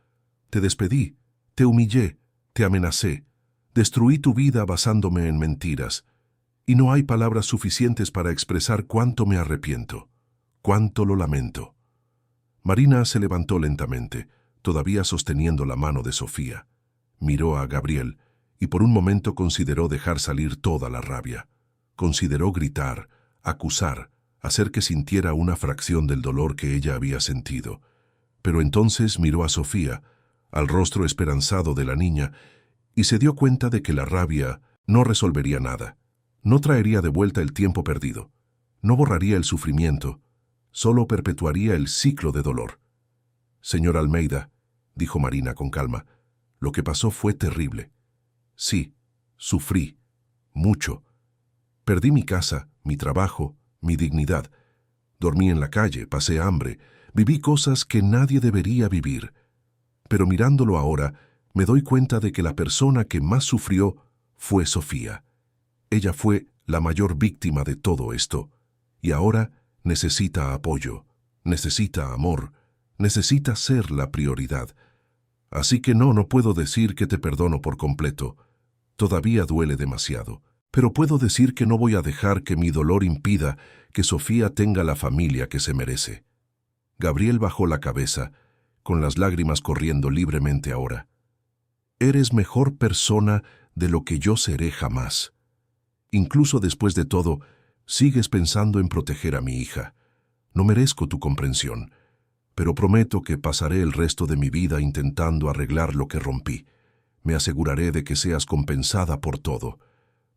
Te despedí, te humillé, te amenacé. Destruí tu vida basándome en mentiras. Y no hay palabras suficientes para expresar cuánto me arrepiento, cuánto lo lamento. Marina se levantó lentamente, todavía sosteniendo la mano de Sofía. Miró a Gabriel y por un momento consideró dejar salir toda la rabia. Consideró gritar, acusar, hacer que sintiera una fracción del dolor que ella había sentido. Pero entonces miró a Sofía, al rostro esperanzado de la niña, y se dio cuenta de que la rabia no resolvería nada. No traería de vuelta el tiempo perdido. No borraría el sufrimiento. Solo perpetuaría el ciclo de dolor. Señor Almeida, dijo Marina con calma, lo que pasó fue terrible. Sí, sufrí, mucho. Perdí mi casa, mi trabajo, mi dignidad. Dormí en la calle, pasé hambre, viví cosas que nadie debería vivir. Pero mirándolo ahora, me doy cuenta de que la persona que más sufrió fue Sofía. Ella fue la mayor víctima de todo esto, y ahora necesita apoyo, necesita amor, necesita ser la prioridad. Así que no puedo decir que te perdono por completo. Todavía duele demasiado, pero puedo decir que no voy a dejar que mi dolor impida que Sofía tenga la familia que se merece. Gabriel bajó la cabeza, con las lágrimas corriendo libremente ahora. Eres mejor persona de lo que yo seré jamás. Incluso después de todo, sigues pensando en proteger a mi hija. No merezco tu comprensión, pero prometo que pasaré el resto de mi vida intentando arreglar lo que rompí. Me aseguraré de que seas compensada por todo.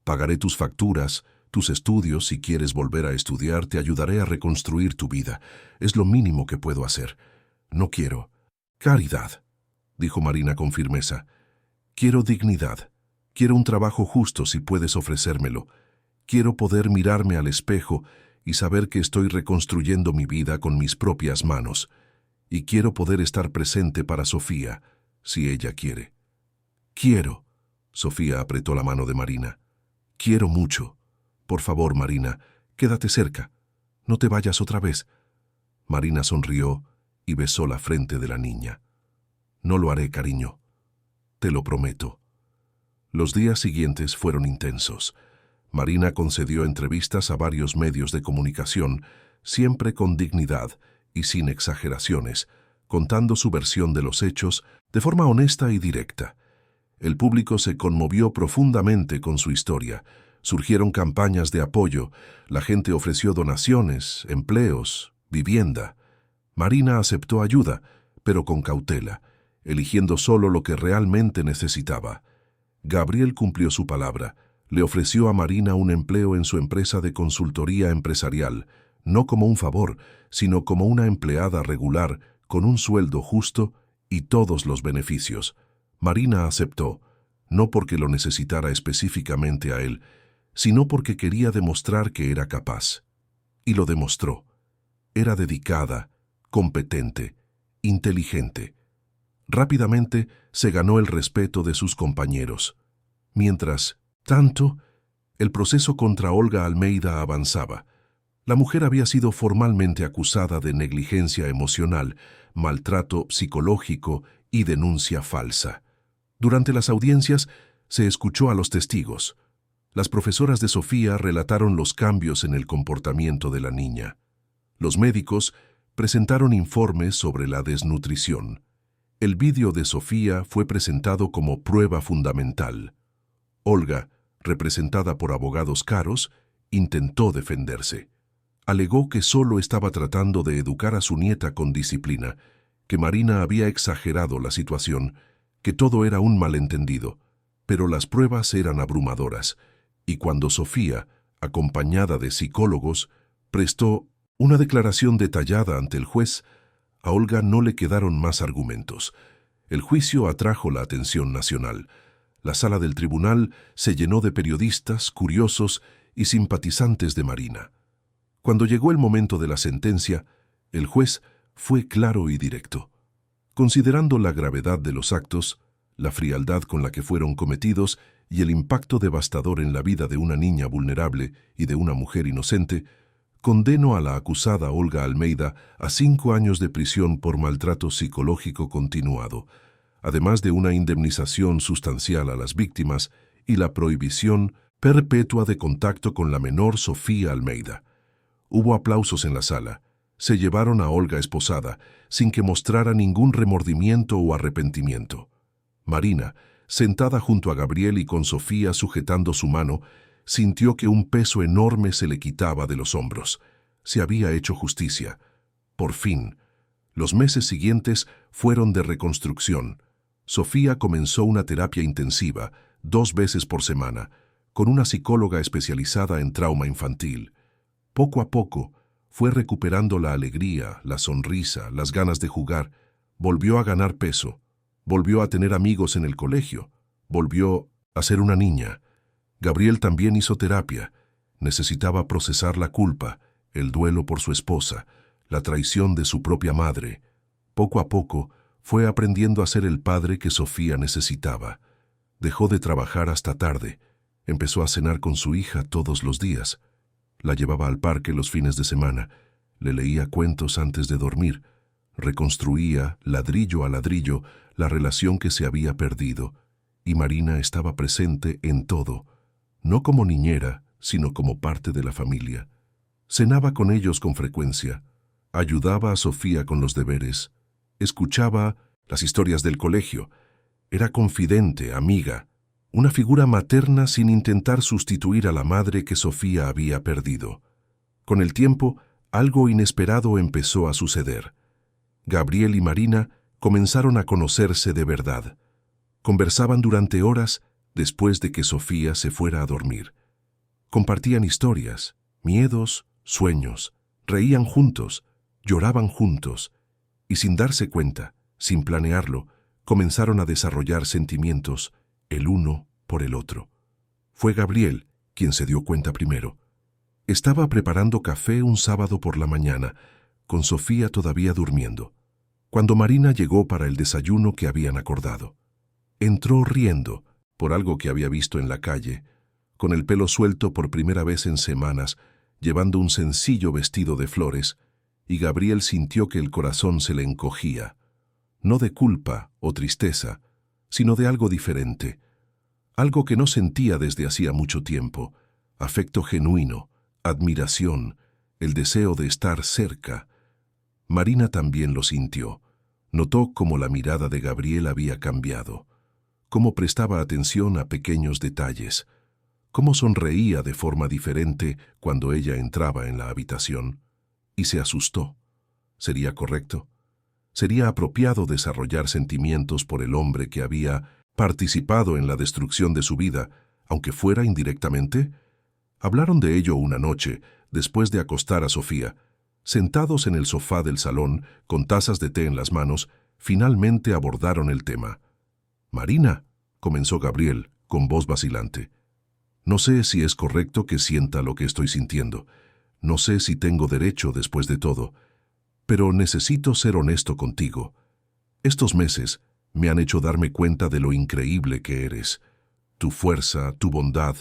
Pagaré tus facturas, tus estudios. Si quieres volver a estudiar, te ayudaré a reconstruir tu vida. Es lo mínimo que puedo hacer. No quiero caridad, dijo Marina con firmeza. Quiero dignidad. Quiero un trabajo justo si puedes ofrecérmelo. Quiero poder mirarme al espejo y saber que estoy reconstruyendo mi vida con mis propias manos. Y quiero poder estar presente para Sofía, si ella quiere. Quiero. Sofía apretó la mano de Marina. Quiero mucho. Por favor, Marina, quédate cerca. No te vayas otra vez. Marina sonrió y besó la frente de la niña. No lo haré, cariño. Te lo prometo. Los días siguientes fueron intensos. Marina concedió entrevistas a varios medios de comunicación, siempre con dignidad y sin exageraciones, contando su versión de los hechos de forma honesta y directa. El público se conmovió profundamente con su historia. Surgieron campañas de apoyo, la gente ofreció donaciones, empleos, vivienda. Marina aceptó ayuda, pero con cautela, eligiendo solo lo que realmente necesitaba. Gabriel cumplió su palabra. Le ofreció a Marina un empleo en su empresa de consultoría empresarial, no como un favor, sino como una empleada regular, con un sueldo justo y todos los beneficios. Marina aceptó, no porque lo necesitara específicamente a él, sino porque quería demostrar que era capaz. Y lo demostró. Era dedicada, competente, inteligente. Rápidamente se ganó el respeto de sus compañeros. Mientras tanto, el proceso contra Olga Almeida avanzaba. La mujer había sido formalmente acusada de negligencia emocional, maltrato psicológico y denuncia falsa. Durante las audiencias se escuchó a los testigos. Las profesoras de Sofía relataron los cambios en el comportamiento de la niña. Los médicos presentaron informes sobre la desnutrición. El vídeo de Sofía fue presentado como prueba fundamental. Olga, representada por abogados caros, intentó defenderse. Alegó que solo estaba tratando de educar a su nieta con disciplina, que Marina había exagerado la situación, que todo era un malentendido. Pero las pruebas eran abrumadoras, y cuando Sofía, acompañada de psicólogos, prestó una declaración detallada ante el juez, a Olga no le quedaron más argumentos. El juicio atrajo la atención nacional. La sala del tribunal se llenó de periodistas, curiosos y simpatizantes de Marina. Cuando llegó el momento de la sentencia, el juez fue claro y directo. Considerando la gravedad de los actos, la frialdad con la que fueron cometidos y el impacto devastador en la vida de una niña vulnerable y de una mujer inocente, condeno a la acusada Olga Almeida a 5 años de prisión por maltrato psicológico continuado, además de una indemnización sustancial a las víctimas y la prohibición perpetua de contacto con la menor Sofía Almeida. Hubo aplausos en la sala. Se llevaron a Olga esposada, sin que mostrara ningún remordimiento o arrepentimiento. Marina, sentada junto a Gabriel y con Sofía sujetando su mano, sintió que un peso enorme se le quitaba de los hombros. Se había hecho justicia. Por fin. Los meses siguientes fueron de reconstrucción. Sofía comenzó una terapia intensiva, 2 veces por semana, con una psicóloga especializada en trauma infantil. Poco a poco, fue recuperando la alegría, la sonrisa, las ganas de jugar. Volvió a ganar peso. Volvió a tener amigos en el colegio. Volvió a ser una niña. Gabriel también hizo terapia. Necesitaba procesar la culpa, el duelo por su esposa, la traición de su propia madre. Poco a poco, fue aprendiendo a ser el padre que Sofía necesitaba. Dejó de trabajar hasta tarde. Empezó a cenar con su hija todos los días. La llevaba al parque los fines de semana. Le leía cuentos antes de dormir. Reconstruía, ladrillo a ladrillo, la relación que se había perdido. Y Marina estaba presente en todo, no como niñera, sino como parte de la familia. Cenaba con ellos con frecuencia. Ayudaba a Sofía con los deberes. Escuchaba las historias del colegio. Era confidente, amiga. Una figura materna sin intentar sustituir a la madre que Sofía había perdido. Con el tiempo, algo inesperado empezó a suceder. Gabriel y Marina comenzaron a conocerse de verdad. Conversaban durante horas después de que Sofía se fuera a dormir. Compartían historias, miedos, sueños, reían juntos, lloraban juntos, y sin darse cuenta, sin planearlo, comenzaron a desarrollar sentimientos, el uno por el otro. Fue Gabriel quien se dio cuenta primero. Estaba preparando café un sábado por la mañana, con Sofía todavía durmiendo, cuando Marina llegó para el desayuno que habían acordado. Entró riendo por algo que había visto en la calle, con el pelo suelto por primera vez en semanas, llevando un sencillo vestido de flores, y Gabriel sintió que el corazón se le encogía, no de culpa o tristeza, sino de algo diferente, algo que no sentía desde hacía mucho tiempo, afecto genuino, admiración, el deseo de estar cerca. Marina también lo sintió. Notó cómo la mirada de Gabriel había cambiado, cómo prestaba atención a pequeños detalles, cómo sonreía de forma diferente cuando ella entraba en la habitación, y se asustó. ¿Sería correcto? ¿Sería apropiado desarrollar sentimientos por el hombre que había participado en la destrucción de su vida, aunque fuera indirectamente? Hablaron de ello una noche, después de acostar a Sofía. Sentados en el sofá del salón, con tazas de té en las manos, finalmente abordaron el tema. «Marina», comenzó Gabriel, con voz vacilante. «No sé si es correcto que sienta lo que estoy sintiendo. No sé si tengo derecho después de todo. Pero necesito ser honesto contigo. Estos meses me han hecho darme cuenta de lo increíble que eres. Tu fuerza, tu bondad,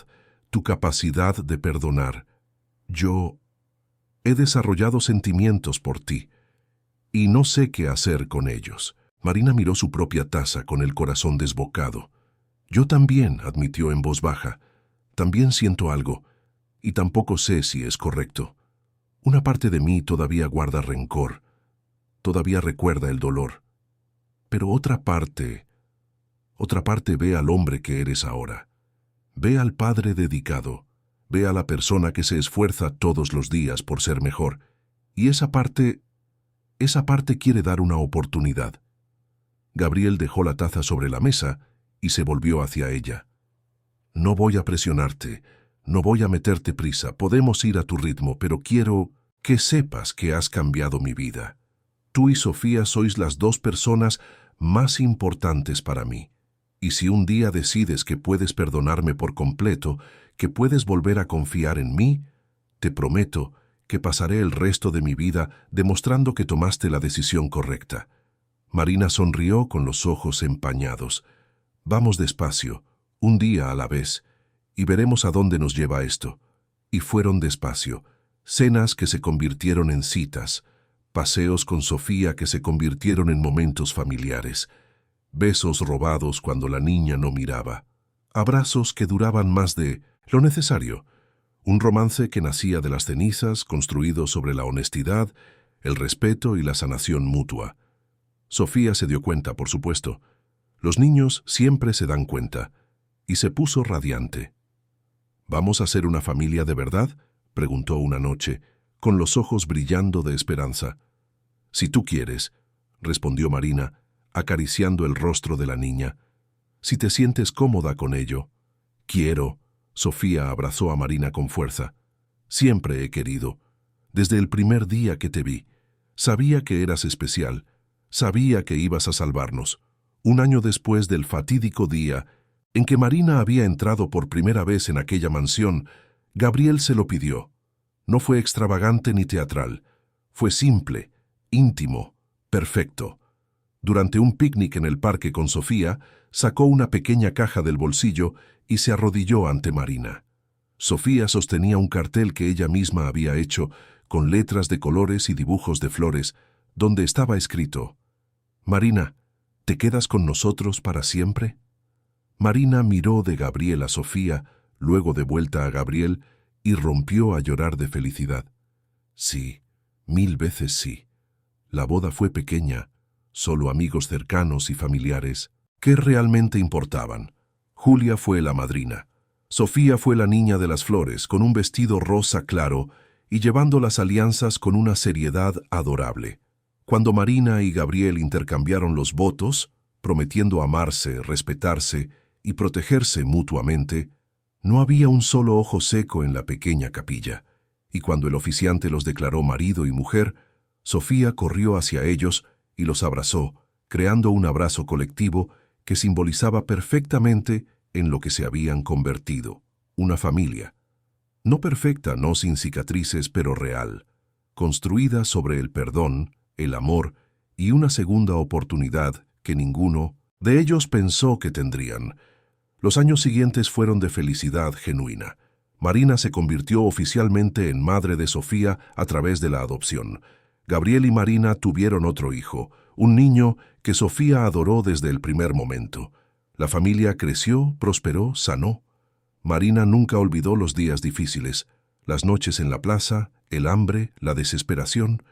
tu capacidad de perdonar. Yo he desarrollado sentimientos por ti, y no sé qué hacer con ellos». Marina miró su propia taza con el corazón desbocado. «Yo también», admitió en voz baja. «También siento algo, y tampoco sé si es correcto. Una parte de mí todavía guarda rencor, todavía recuerda el dolor. Pero otra parte ve al hombre que eres ahora. Ve al padre dedicado, ve a la persona que se esfuerza todos los días por ser mejor, y esa parte quiere dar una oportunidad». Gabriel dejó la taza sobre la mesa y se volvió hacia ella. No voy a presionarte, no voy a meterte prisa, podemos ir a tu ritmo, pero quiero que sepas que has cambiado mi vida. Tú y Sofía sois las dos personas más importantes para mí. Y si un día decides que puedes perdonarme por completo, que puedes volver a confiar en mí, te prometo que pasaré el resto de mi vida demostrando que tomaste la decisión correcta. Marina sonrió con los ojos empañados. Vamos despacio, un día a la vez, y veremos a dónde nos lleva esto. Y fueron despacio, cenas que se convirtieron en citas, paseos con Sofía que se convirtieron en momentos familiares, besos robados cuando la niña no miraba, abrazos que duraban más de lo necesario, un romance que nacía de las cenizas, construido sobre la honestidad, el respeto y la sanación mutua. Sofía se dio cuenta, por supuesto. Los niños siempre se dan cuenta, y se puso radiante. ¿Vamos a ser una familia de verdad?, preguntó una noche, con los ojos brillando de esperanza. Si tú quieres, respondió Marina, acariciando el rostro de la niña. Si te sientes cómoda con ello. Quiero. Sofía abrazó a Marina con fuerza. Siempre he querido. Desde el primer día que te vi. Sabía que eras especial. Sabía que ibas a salvarnos. Un año después del fatídico día en que Marina había entrado por primera vez en aquella mansión, Gabriel se lo pidió. No fue extravagante ni teatral. Fue simple, íntimo, perfecto. Durante un picnic en el parque con Sofía, sacó una pequeña caja del bolsillo y se arrodilló ante Marina. Sofía sostenía un cartel que ella misma había hecho, con letras de colores y dibujos de flores, donde estaba escrito: «Marina, ¿te quedas con nosotros para siempre?». Marina miró de Gabriel a Sofía, luego de vuelta a Gabriel, y rompió a llorar de felicidad. Sí, 1000 veces sí. La boda fue pequeña, solo amigos cercanos y familiares que realmente importaban. Julia fue la madrina. Sofía fue la niña de las flores, con un vestido rosa claro y llevando las alianzas con una seriedad adorable. Cuando Marina y Gabriel intercambiaron los votos, prometiendo amarse, respetarse y protegerse mutuamente, no había un solo ojo seco en la pequeña capilla, y cuando el oficiante los declaró marido y mujer, Sofía corrió hacia ellos y los abrazó, creando un abrazo colectivo que simbolizaba perfectamente en lo que se habían convertido, una familia. No perfecta, no sin cicatrices, pero real, construida sobre el perdón, el amor y una segunda oportunidad que ninguno de ellos pensó que tendrían. Los años siguientes fueron de felicidad genuina. Marina se convirtió oficialmente en madre de Sofía a través de la adopción. Gabriel y Marina tuvieron otro hijo, un niño que Sofía adoró desde el primer momento. La familia creció, prosperó, sanó. Marina nunca olvidó los días difíciles, las noches en la plaza, el hambre, la desesperación,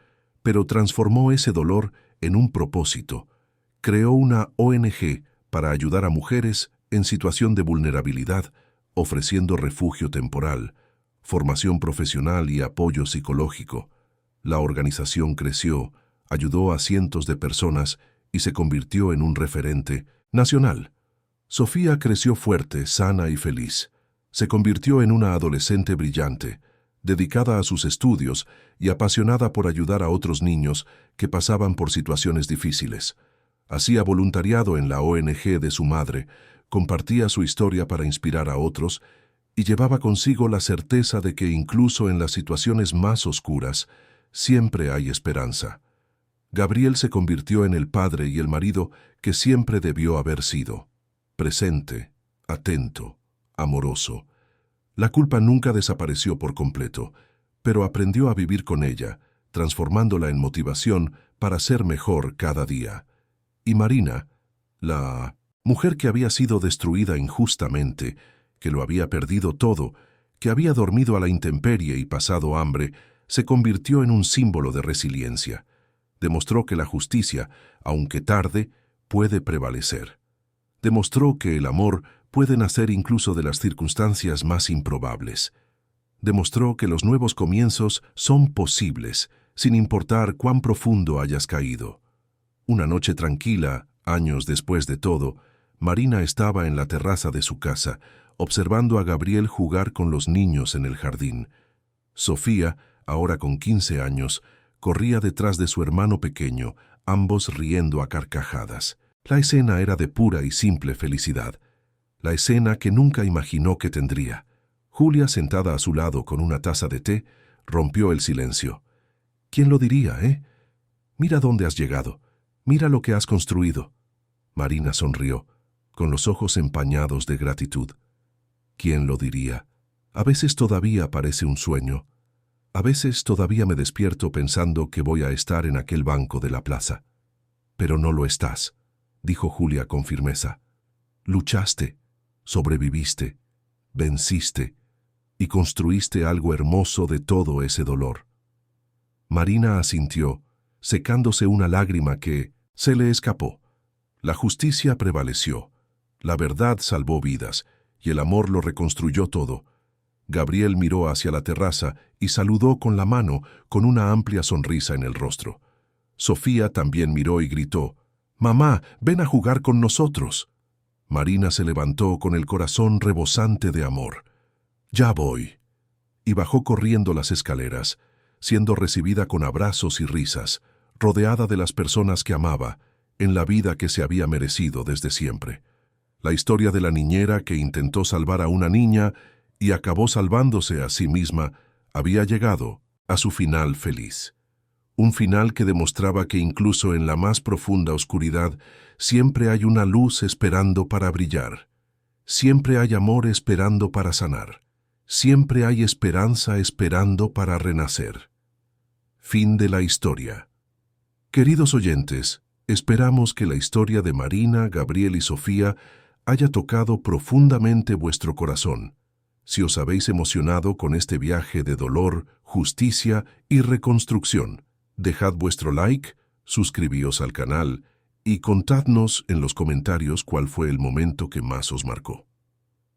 pero transformó ese dolor en un propósito. Creó una ONG para ayudar a mujeres en situación de vulnerabilidad, ofreciendo refugio temporal, formación profesional y apoyo psicológico. La organización creció, ayudó a cientos de personas y se convirtió en un referente nacional. Sofía creció fuerte, sana y feliz. Se convirtió en una adolescente brillante, dedicada a sus estudios y apasionada por ayudar a otros niños que pasaban por situaciones difíciles. Hacía voluntariado en la ONG de su madre, compartía su historia para inspirar a otros y llevaba consigo la certeza de que incluso en las situaciones más oscuras, siempre hay esperanza. Gabriel se convirtió en el padre y el marido que siempre debió haber sido. Presente, atento, amoroso. La culpa nunca desapareció por completo, pero aprendió a vivir con ella, transformándola en motivación para ser mejor cada día. Y Marina, la mujer que había sido destruida injustamente, que lo había perdido todo, que había dormido a la intemperie y pasado hambre, se convirtió en un símbolo de resiliencia. Demostró que la justicia, aunque tarde, puede prevalecer. Demostró que el amor puede nacer incluso de las circunstancias más improbables. Demostró que los nuevos comienzos son posibles, sin importar cuán profundo hayas caído. Una noche tranquila, años después de todo, Marina estaba en la terraza de su casa, observando a Gabriel jugar con los niños en el jardín. Sofía, ahora con 15 años, corría detrás de su hermano pequeño, ambos riendo a carcajadas. La escena era de pura y simple felicidad. La escena que nunca imaginó que tendría. Julia, sentada a su lado con una taza de té, rompió el silencio. ¿Quién lo diría, eh? Mira dónde has llegado. Mira lo que has construido. Marina sonrió, con los ojos empañados de gratitud. ¿Quién lo diría? A veces todavía parece un sueño. A veces todavía me despierto pensando que voy a estar en aquel banco de la plaza. Pero no lo estás, dijo Julia con firmeza. Luchaste, sobreviviste, venciste y construiste algo hermoso de todo ese dolor. Marina asintió, secándose una lágrima que se le escapó. La justicia prevaleció, la verdad salvó vidas y el amor lo reconstruyó todo. Gabriel miró hacia la terraza y saludó con la mano, con una amplia sonrisa en el rostro. Sofía también miró y gritó, «Mamá, ven a jugar con nosotros». Marina se levantó con el corazón rebosante de amor. «Ya voy». Y bajó corriendo las escaleras, siendo recibida con abrazos y risas, rodeada de las personas que amaba, en la vida que se había merecido desde siempre. La historia de la niñera que intentó salvar a una niña y acabó salvándose a sí misma, había llegado a su final feliz. Un final que demostraba que incluso en la más profunda oscuridad siempre hay una luz esperando para brillar. Siempre hay amor esperando para sanar. Siempre hay esperanza esperando para renacer. Fin de la historia. Queridos oyentes, esperamos que la historia de Marina, Gabriel y Sofía haya tocado profundamente vuestro corazón. Si os habéis emocionado con este viaje de dolor, justicia y reconstrucción, dejad vuestro like, suscribíos al canal y contadnos en los comentarios cuál fue el momento que más os marcó.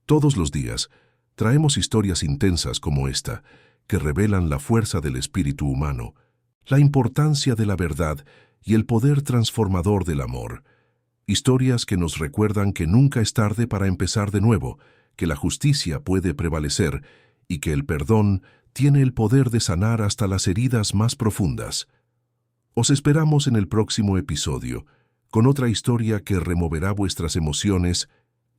Todos los días traemos historias intensas como esta, que revelan la fuerza del espíritu humano, la importancia de la verdad y el poder transformador del amor. Historias que nos recuerdan que nunca es tarde para empezar de nuevo, que la justicia puede prevalecer y que el perdón tiene el poder de sanar hasta las heridas más profundas. Os esperamos en el próximo episodio, con otra historia que removerá vuestras emociones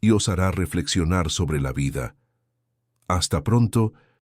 y os hará reflexionar sobre la vida. Hasta pronto